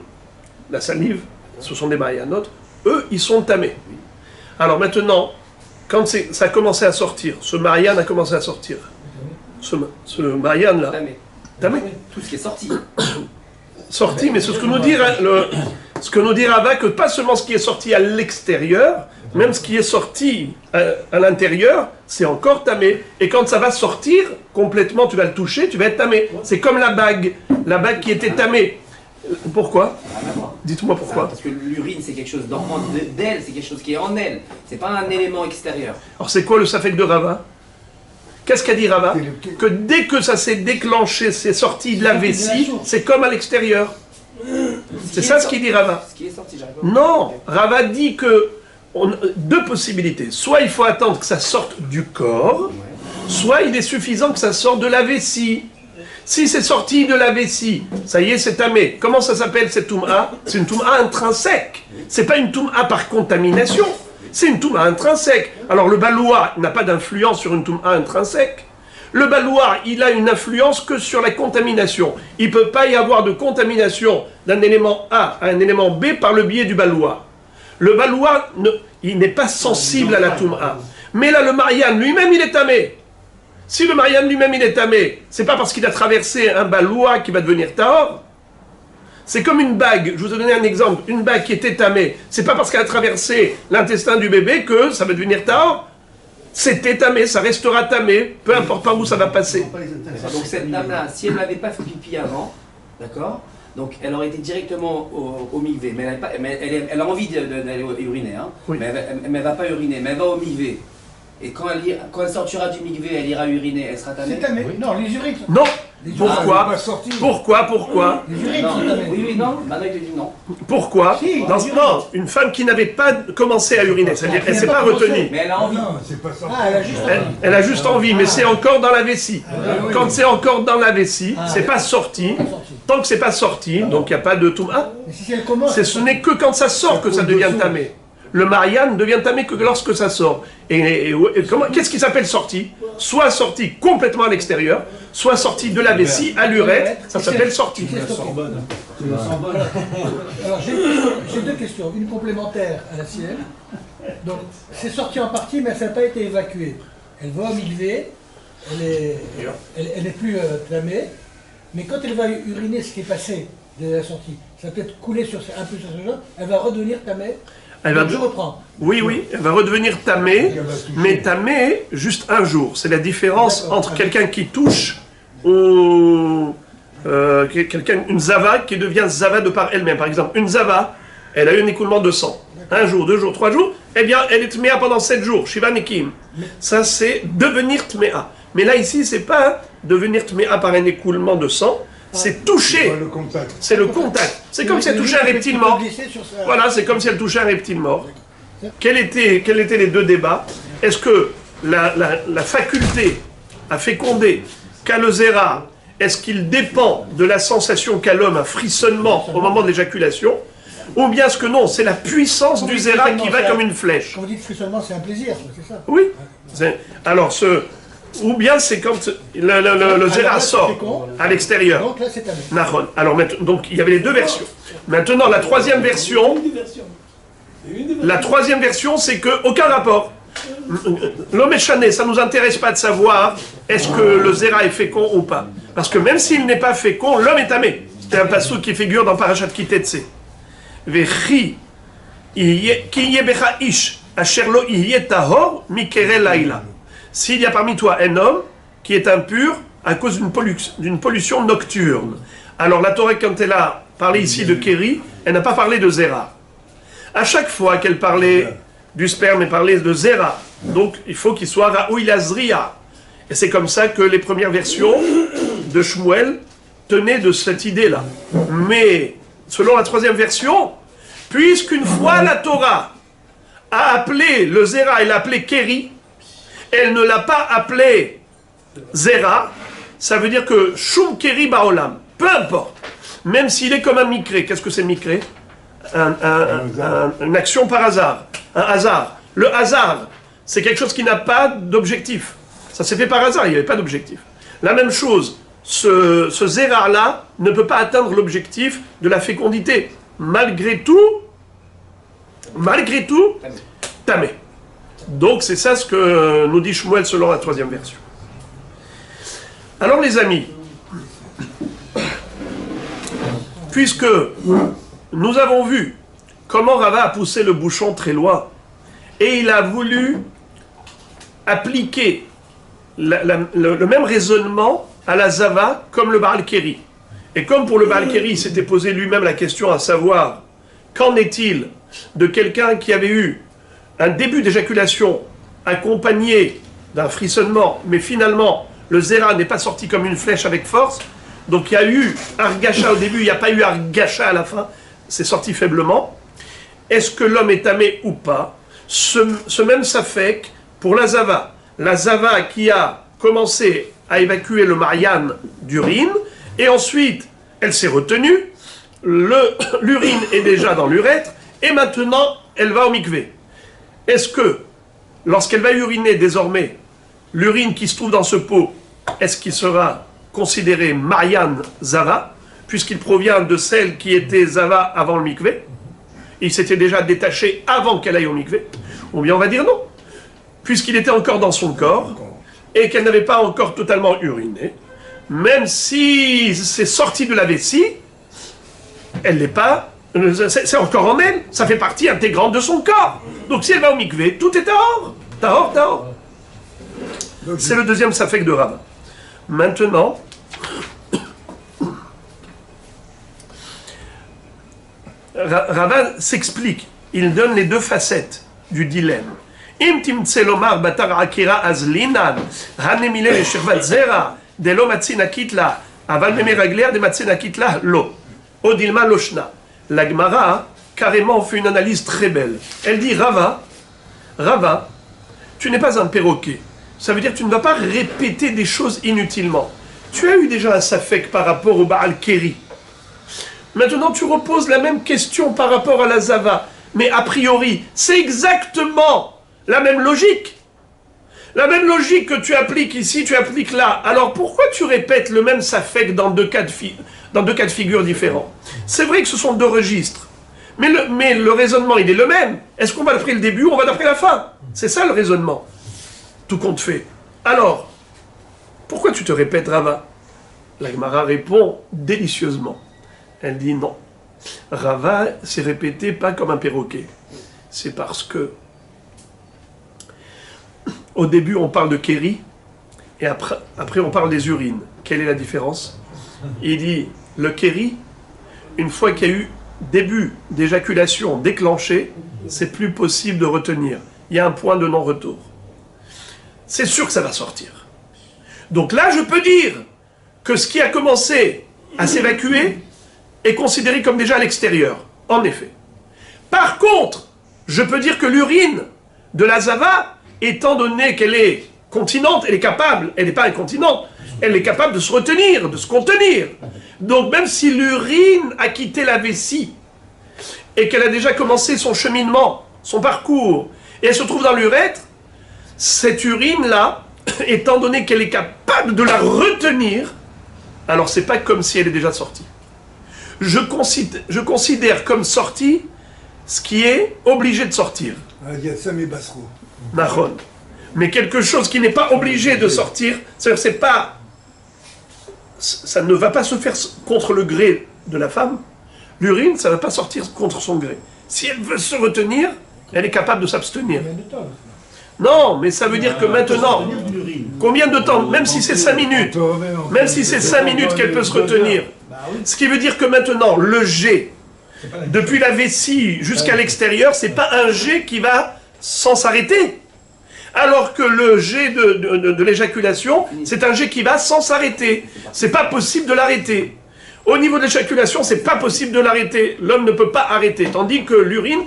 la salive, ce sont des Marianotes, eux, ils sont tamés. Alors maintenant, quand ça a commencé à sortir, ce Marianne a commencé à sortir, ce Marianne-là, tamé. Tout ce qui est sorti. Sorti, mais c'est ce que nous dit Rava, que pas seulement ce qui est sorti à l'extérieur, même ce qui est sorti à l'intérieur, c'est encore tamé. Et quand ça va sortir complètement, tu vas le toucher, tu vas être tamé. C'est comme la bague qui était tamée. Pourquoi? Dites-moi pourquoi. Parce que l'urine, c'est quelque chose d'elle, c'est quelque chose qui est en elle. C'est pas un élément extérieur. Alors c'est quoi le safek de Rava? Qu'est-ce qu'a dit Rava? Que dès que ça s'est déclenché, c'est sorti de la vessie, c'est comme à l'extérieur. C'est ça ce qu'il dit Rava. Ce qui est sorti, j'arrive pas. Non, Rava dit que deux possibilités. Soit il faut attendre que ça sorte du corps, soit il est suffisant que ça sorte de la vessie. Si c'est sorti de la vessie, ça y est, c'est tamé. Comment ça s'appelle cette toum'a? C'est une toum'a intrinsèque. C'est pas une toum'a par contamination. C'est une toum'a intrinsèque. Alors le baloua n'a pas d'influence sur une toum'a intrinsèque. Le baloua, il a une influence que sur la contamination. Il ne peut pas y avoir de contamination d'un élément A à un élément B par le biais du baloua. Le baloua, il n'est pas sensible à la toum'a. Mais là, le marian lui-même, il est tamé. Si le marian lui-même, il est tamé, c'est pas parce qu'il a traversé un baloua qui va devenir tahor. C'est comme une bague. Je vous ai donné un exemple. Une bague qui était tamée. C'est pas parce qu'elle a traversé l'intestin du bébé que ça va devenir tahor. C'était tamé, ça restera tamé, peu importe par où ça va passer. Donc cette dame-là, si elle n'avait pas fait pipi avant, d'accord, donc elle aurait été directement au mikvé, mais elle a envie d'aller uriner, hein, Oui. mais elle ne va pas uriner, mais elle va au mikvé. Et quand elle sortira du mikvé, elle ira uriner, elle sera tamée. C'est tamé. Non, les urines sont... Non. Les Pourquoi? urines sont pas sorties. Pourquoi? Les urines Non, sont tamées. oui, non, maintenant il te dit non. Pourquoi? Si, Non, une femme qui n'avait pas commencé à uriner, c'est-à-dire qu'elle ne s'est pas retenue. Mais elle a envie. Non, c'est pas sorti. Ah, elle a juste Elle a juste envie, mais c'est encore dans la vessie. oui. Quand c'est encore dans la vessie, c'est pas sorti. pas sorti. Tant que c'est pas sorti, donc il n'y a pas de toum'a. Mais si elle commence... Ce n'est que quand ça sort que ça devient tamé. Le marian ne devient tamé que lorsque ça sort. Et qu'est-ce qui s'appelle sorti? Soit sorti complètement à l'extérieur, soit sorti de la vessie à l'urètre, ça s'appelle sorti. C'est stocké. Alors j'ai deux questions, une complémentaire à la sienne. Donc c'est sorti en partie mais ça n'a pas été évacué. Elle va au mikvé, elle n'est plus tamée, mais quand elle va uriner ce qui est passé de la sortie, ça peut être coulé un peu sur ce genre, elle va redevenir tamée. Donc je reprends. Oui, elle va redevenir tamé, mais tamé juste un jour. C'est la différence entre quelqu'un qui touche ou une zava qui devient zava de par elle-même. Par exemple, une zava, elle a eu un écoulement de sang. Un jour, 2 jours, 3 jours, eh bien, elle est tméa pendant 7 jours. Shiva Nekim. Ça, c'est devenir tméa. Mais là, ici, c'est pas devenir tméa par un écoulement de sang, c'est toucher. Le contact. C'est le contact. C'est comme si elle touchait un reptile mort. Voilà, c'est comme si elle touchait un reptile mort. Quels étaient les deux débats? Est-ce que la faculté à féconder qu'a le zéra, est-ce qu'il dépend de la sensation qu'a l'homme, un frissonnement au moment de l'éjaculation? Ou bien est-ce que non, c'est la puissance du zéra qui va comme une flèche? Quand vous dites frissonnement, c'est un plaisir, c'est ça? Oui. Alors, ou bien c'est quand le zéra sort à l'extérieur. Donc là, c'est tamé. Nahon. Alors, donc, il y avait les deux versions. Maintenant, la troisième version, c'est que aucun rapport. L'homme échané, ça ne nous intéresse pas de savoir est-ce que le zéra est fécond ou pas. Parce que même s'il n'est pas fécond, l'homme est tamé. C'est un passage qui figure dans Parashat Kitetse. Vechi ki yebecha ish asher lo yeh tahor mikere laila. S'il y a parmi toi un homme qui est impur à cause d'une pollution nocturne. Alors la Torah, quand elle a parlé ici de Kéri, elle n'a pas parlé de Zéra. À chaque fois qu'elle parlait du sperme, elle parlait de Zéra. Donc il faut qu'il soit Raoui Lazria. Et c'est comme ça que les premières versions de Shmuel tenaient de cette idée-là. Mais selon la troisième version, puisqu'une fois la Torah a appelé le Zéra, elle l'a appelé Kéri, elle ne l'a pas appelé Zéra, ça veut dire que Shum Keri Baolam, peu importe, même s'il est comme un Mikré, qu'est-ce que c'est Mikré? Une action par hasard, un hasard. Le hasard, c'est quelque chose qui n'a pas d'objectif. Ça s'est fait par hasard, il n'y avait pas d'objectif. La même chose, ce Zéra-là ne peut pas atteindre l'objectif de la fécondité. Malgré tout, tamé. Donc c'est ça ce que nous dit Shmuel selon la troisième version. Alors les amis, puisque nous avons vu comment Rava a poussé le bouchon très loin, et il a voulu appliquer le même raisonnement à la Zava comme le Baal Keri. Et comme pour le Baal Keri, il s'était posé lui-même la question à savoir, qu'en est-il de quelqu'un qui avait eu un début d'éjaculation accompagné d'un frissonnement, mais finalement le zéra n'est pas sorti comme une flèche avec force, donc il y a eu argacha au début, il n'y a pas eu argacha à la fin. c'est sorti faiblement, est-ce que l'homme est tamé ou pas? Ce même safek pour la zava. La zava qui a commencé à évacuer le marianne d'urine, et ensuite elle s'est retenue, l'urine est déjà dans l'urètre, et maintenant elle va au mikvé. Est-ce que, lorsqu'elle va uriner désormais, l'urine qui se trouve dans ce pot, est-ce qu'il sera considéré marianne zava, puisqu'il provient de celle qui était zava avant le mikvé? Il s'était déjà détaché avant qu'elle aille au mikvé? Ou bien on va dire non, puisqu'il était encore dans son corps, et qu'elle n'avait pas encore totalement uriné, même si c'est sorti de la vessie, elle n'est pas, c'est encore en elle, ça fait partie intégrante de son corps. Donc si elle va au mikvé, tout est tahor, tahor, tahor. C'est le deuxième safek de Rava. Maintenant, Rava s'explique, il donne les deux facettes du dilemme. Im timtse lomar batar akira azlinan, hanemile le shirvat zera, de lo matzina kitla, aval memeragler de matzina kitla lo. Odilma loshna. La Gemara carrément fait une analyse très belle. Elle dit Rava, tu n'es pas un perroquet. Ça veut dire que tu ne vas pas répéter des choses inutilement. Tu as eu déjà un safek par rapport au Baal Keri. Maintenant, tu reposes la même question par rapport à la Zava. Mais a priori, c'est exactement la même logique. La même logique que tu appliques ici, tu appliques là. Alors pourquoi tu répètes le même safek dans deux cas de figure différents? C'est vrai que ce sont deux registres. Mais le raisonnement, il est le même. Est-ce qu'on va d'après le début ou on va d'après la fin? C'est ça le raisonnement. Tout compte fait. Alors, pourquoi tu te répètes, Rava? La Gemara répond délicieusement. Elle dit non. Rava s'est répété pas comme un perroquet. C'est parce que au début on parle de kéri et après on parle des urines. Quelle est la différence? Il dit le kéri, une fois qu'il y a eu début d'éjaculation déclenchée, c'est plus possible de retenir. Il y a un point de non-retour. C'est sûr que ça va sortir. Donc là, je peux dire que ce qui a commencé à s'évacuer est considéré comme déjà à l'extérieur. En effet. Par contre, je peux dire que l'urine de la Zava, étant donné qu'elle est continente, elle est capable, elle n'est pas incontinente, elle est capable de se retenir, de se contenir. Donc même si l'urine a quitté la vessie et qu'elle a déjà commencé son cheminement, son parcours, et elle se trouve dans l'urètre, cette urine-là, étant donné qu'elle est capable de la retenir, alors c'est pas comme si elle est déjà sortie. Je considère comme sortie ce qui est obligé de sortir. Nahon. Mais quelque chose qui n'est pas obligé de sortir, c'est-à-dire c'est pas, ça ne va pas se faire contre le gré de la femme. L'urine, ça ne va pas sortir contre son gré. Si elle veut se retenir, elle est capable de s'abstenir. Non, mais ça veut dire que maintenant, combien de temps, même si c'est 5 minutes, même si c'est 5 minutes qu'elle peut se retenir, ce qui veut dire que maintenant, le jet, depuis la vessie jusqu'à l'extérieur, c'est pas un jet qui va sans s'arrêter. Alors que le jet de l'éjaculation, c'est un jet qui va sans s'arrêter. C'est pas possible de l'arrêter. Au niveau de l'éjaculation, c'est pas possible de l'arrêter. L'homme ne peut pas arrêter. Tandis que l'urine,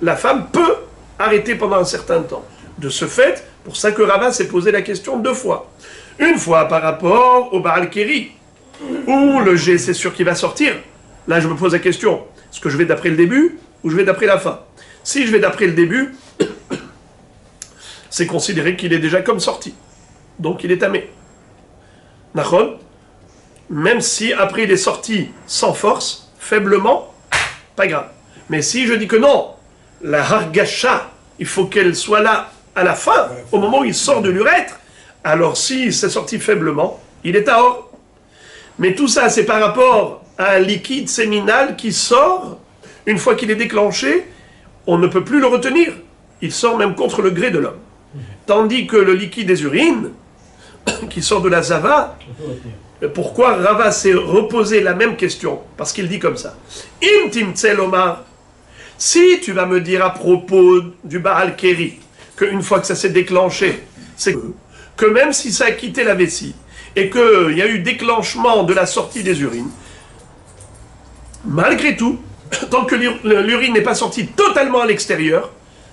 la femme peut arrêter pendant un certain temps. De ce fait, pour ça que Rava s'est posé la question 2 fois. Une fois par rapport au Baal Keri, où le jet, c'est sûr qu'il va sortir. Là, je me pose la question, est-ce que je vais d'après le début ou je vais d'après la fin? Si je vais d'après le début, c'est considéré qu'il est déjà comme sorti. Donc il est tamé. Nachon, même si après il est sorti sans force, faiblement, pas grave. Mais si je dis que non, la hargasha, il faut qu'elle soit là à la fin, au moment où il sort de l'urètre, alors si c'est sorti faiblement, il est tahor. Mais tout ça, c'est par rapport à un liquide séminal qui sort, une fois qu'il est déclenché, on ne peut plus le retenir. Il sort même contre le gré de l'homme. Tandis que le liquide des urines, qui sort de la Zava, pourquoi Rava s'est reposé la même question? Parce qu'il dit comme ça. Im timtzel omar, si tu vas me dire à propos du Baal Keri, qu'une fois que ça s'est déclenché, c'est que même si ça a quitté la vessie, et qu'il y a eu déclenchement de la sortie des urines, malgré tout, tant que l'urine n'est pas sortie totalement à l'extérieur,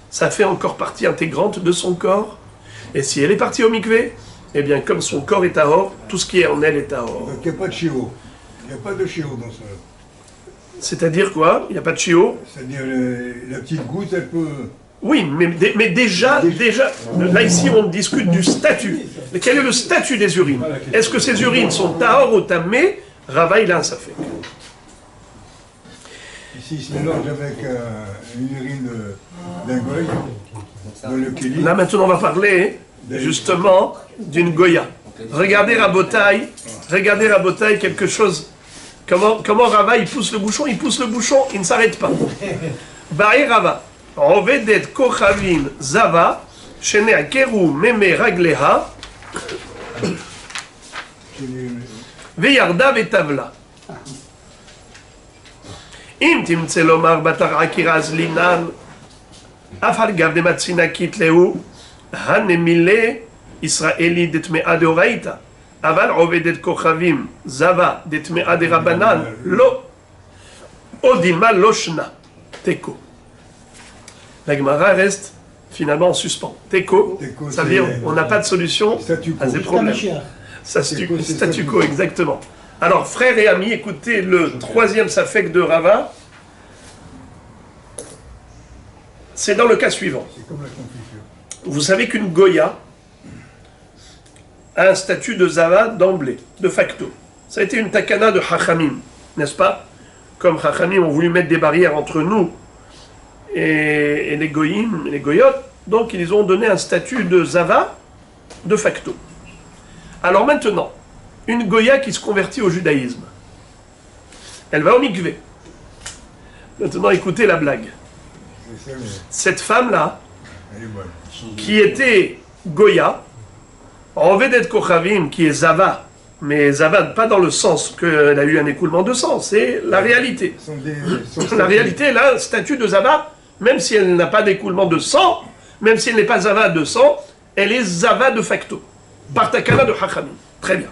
ça fait encore partie intégrante de son corps. Et si elle est partie au mikvé, eh bien, comme son corps est tahor, tout ce qui est en elle est tahor. Donc il n'y a pas de chiot. Il n'y a pas de chiot dans ça. C'est-à-dire quoi? Il n'y a pas de chiot? C'est-à-dire la petite goutte, elle peut... Oui, mais déjà, là ici on discute du statut. Quel est le statut des urines? Est-ce que ces urines sont tahor ou tamé? Rava, il a un safek. Ici, il se mélange avec une urine d'un goy, dans le kéli. Là maintenant on va parler justement d'une goya. Regardez Rabotai quelque chose. Comment Rava il pousse le bouchon, il ne s'arrête pas. Ba'i Rava, Ovedet Kochavim Zava, Shene Akeru Meme Ragleha, Veyarda Vetavla. Im timtse lomar batar akiraz linan, afal gav de matzina kitleu, hanemile Israeli detmea de oraita, aval ovedet kochavim zava detmea de rabanan, lo, odima loshna, teko. La Gemara reste finalement en suspens. Teko, ça veut dire on n'a pas de solution à ces problèmes. Statu quo, exactement. Alors, frères et amis, écoutez le troisième safek de Rava. C'est dans le cas suivant. C'est comme la confiture. Vous savez qu'une Goya a un statut de Zava d'emblée, de facto. Ça a été une takana de Chachamim, n'est-ce pas? Comme Chachamim ont voulu mettre des barrières entre nous et les Goyim, les Goyotes, donc ils ont donné un statut de Zava de facto. Alors maintenant, une Goya qui se convertit au judaïsme, elle va au mikvé. Maintenant, écoutez la blague. C'est ça, mais Cette femme-là, elle est bonne. qui était Goya, en Vedet Kochavim, qui est Zava, mais Zava pas dans le sens qu'elle a eu un écoulement de sang, c'est la réalité. La réalité, elle a un statut de Zava, même si elle n'a pas d'écoulement de sang, même si elle n'est pas Zava de sang, elle est Zava de facto, par takana de Hachamim. Très bien.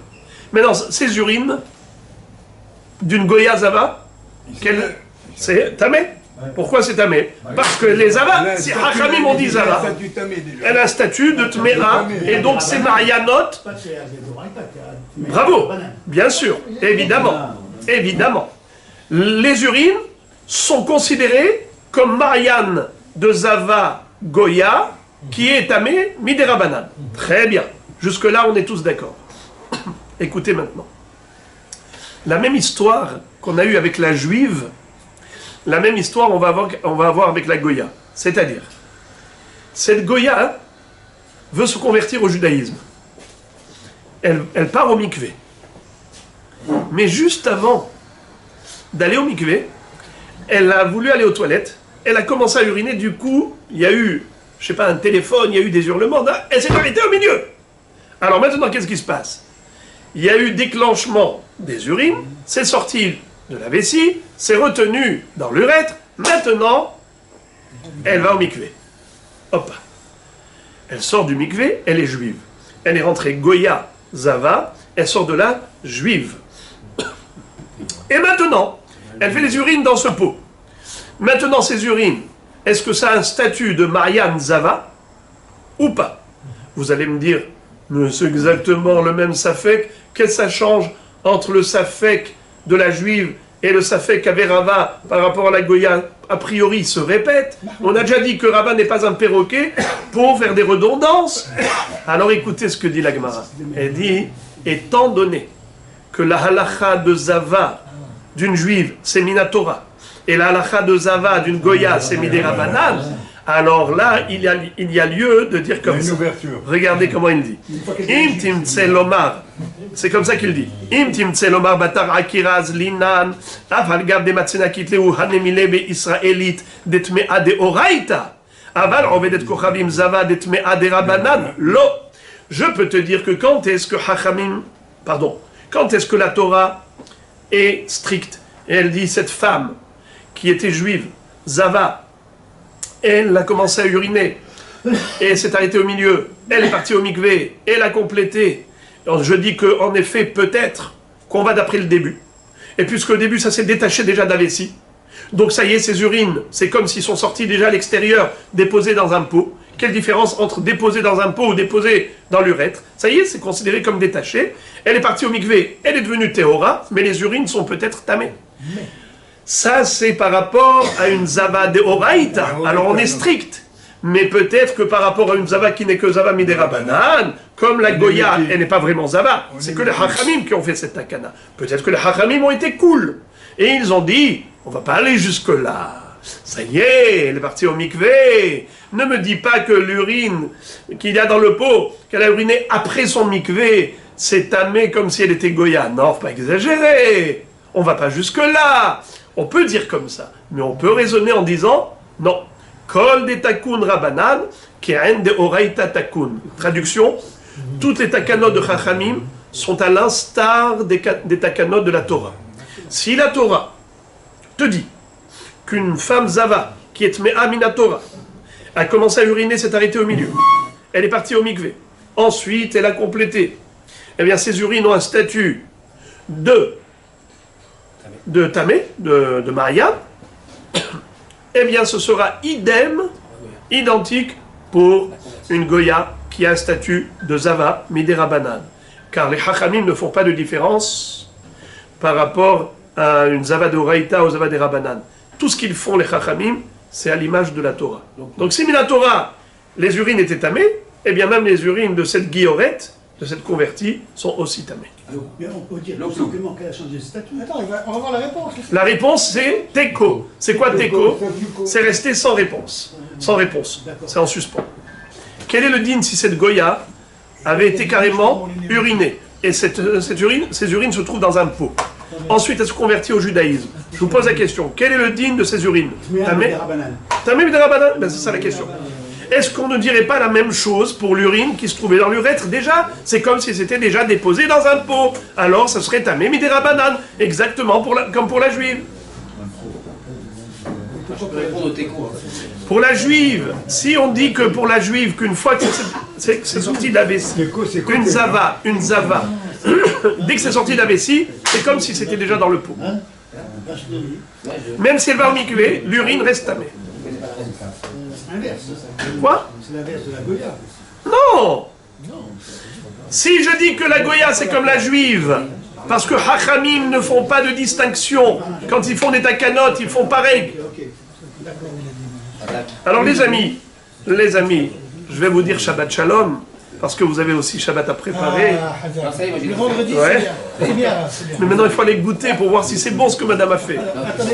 Maintenant, ces urines d'une Goya Zava, c'est Tamé. Pourquoi c'est Tamé? Parce que les Zava, si Hachamim ont dit Zava, elle a un statut de Tméa, et donc c'est Marianot. Bravo, bien sûr, évidemment, évidemment. Les urines sont considérées comme Marianne de Zava Goya, qui est Tamé Midérabanan. Très bien, jusque-là on est tous d'accord. Écoutez maintenant. La même histoire qu'on a eue avec la juive, la même histoire on va avoir avec la Goya. C'est-à-dire, cette Goya veut se convertir au judaïsme. Elle part au mikvé. Mais juste avant d'aller au mikvé, elle a voulu aller aux toilettes, elle a commencé à uriner, du coup, il y a eu, je sais pas, un téléphone, il y a eu des hurlements, elle s'est arrêtée au milieu. Alors maintenant, qu'est-ce qui se passe? Il y a eu déclenchement des urines, c'est sorti de la vessie, c'est retenu dans l'urètre, maintenant, elle va au mikvé. Hop. Elle sort du mikvé, elle est juive. Elle est rentrée Goya, Zava, elle sort de là, juive. Et maintenant, elle fait les urines dans ce pot. Maintenant, ces urines, est-ce que ça a un statut de Marianne Zava ou pas? Vous allez me dire, mais c'est exactement le même safek. Qu'est-ce que ça change entre le safek de la juive et le safek avec Rava par rapport à la Goya? A priori, il se répète. On a déjà dit que Rava n'est pas un perroquet pour faire des redondances. Alors écoutez ce que dit la Gemara. Elle dit, étant donné que la halacha de Zava d'une juive, c'est Minatora, et la halacha de Zava d'une Goya, c'est Midérabanan, alors là, il y a lieu de dire comme ça. Regardez comment il dit. Im timtse lomar. C'est comme ça qu'il dit. Im timtse lomar batar akiraz linan aval gav de matzena kitleu hanemile be israelit detmea de oraita aval ovedet kochavim zava detmea de rabanan lo. Je peux te dire que quand est-ce que la Torah est stricte, et elle dit cette femme qui était juive, Zava, elle a commencé à uriner, et s'est arrêtée au milieu, elle est partie au mikvé, elle a complété. Alors je dis qu'en effet, peut-être qu'on va d'après le début, et puisque au début ça s'est détaché déjà de la vessie, Donc ça y est, ces urines, c'est comme s'ils sont sortis déjà à l'extérieur, déposés dans un pot. Quelle différence entre déposer dans un pot ou déposer dans l'urètre? Ça y est, c'est considéré comme détaché. Elle est partie au mikvé, elle est devenue théora, mais les urines sont peut-être tamées. Ça, c'est par rapport à une zava de oraïta. Alors on est strict. Mais peut-être que par rapport à une zava qui n'est que zava midera banane, comme la goya, elle n'est pas vraiment zava. C'est que les hachamim qui ont fait cette takana. Peut-être que les hachamim ont été cool. Et ils ont dit, on va pas aller jusque-là. Ça y est, elle est partie au mikvé. Ne me dis pas que l'urine qu'il y a dans le pot, qu'elle a uriné après son mikvé, c'est tamé comme si elle était goya. Non, faut pas exagérer. On va pas jusque-là. On peut dire comme ça. Mais on peut raisonner en disant, non. Kol de takun rabanan, ke'en de oraita takun. Traduction, toutes les takanot de Chachamim sont à l'instar des takanot de la Torah. Si la Torah te dit qu'une femme zava, qui est me'a mina Torah, a commencé à uriner, s'est arrêtée au milieu, elle est partie au mikvé, ensuite elle a complété, eh bien ces urines ont un statut de tamé, de Maria, eh bien ce sera identique pour une goya qui a un statut de zava midera banane. Car les hachamim ne font pas de différence par rapport à une zava de oraïta ou zava de rabanan. Tout ce qu'ils font les chachamim, c'est à l'image de la Torah. Donc si la Torah, les urines étaient tamées, eh bien même les urines de cette guillorette, de cette convertie, sont aussi tamées. Alors, on peut dire tout simplement qu'elle a changé de statut. Attends, on va voir la réponse. La réponse c'est teko. C'est quoi teko? C'est rester sans réponse. Sans réponse. C'est en suspens. Quel est le din si cette goya avait été carrément urinée? Et ces urines se trouvent dans un pot. Ensuite, elle se convertit au judaïsme. Je vous pose la question. Quel est le din de ces urines? Tamé midera banane. Ben, c'est ça la question. Est-ce qu'on ne dirait pas la même chose pour l'urine qui se trouvait dans l'urètre déjà? C'est comme si c'était déjà déposé dans un pot. Alors, ça serait tamé midera banane. Exactement comme pour la juive. Je peux répondre au teco. Pour la juive, si on dit que pour la juive, qu'une fois que c'est sorti de la vessie, une zava, dès que c'est sorti de la vessie, c'est comme si c'était déjà dans le pot. Même si elle va au mikvé, l'urine reste tamée. C'est l'inverse. Quoi? C'est l'inverse de la Goya. Non! Si je dis que la goya c'est comme la juive, parce que hachamim ne font pas de distinction, quand ils font des takanotes, ils font pareil. Alors les amis, je vais vous dire Shabbat Shalom, parce que vous avez aussi Shabbat à préparer. Non, ça y est, moi, j'ai Le tout vendredi, Ouais. c'est bien. C'est bien, c'est bien. Mais maintenant il faut aller goûter pour voir si c'est bon ce que madame a fait. Attendez.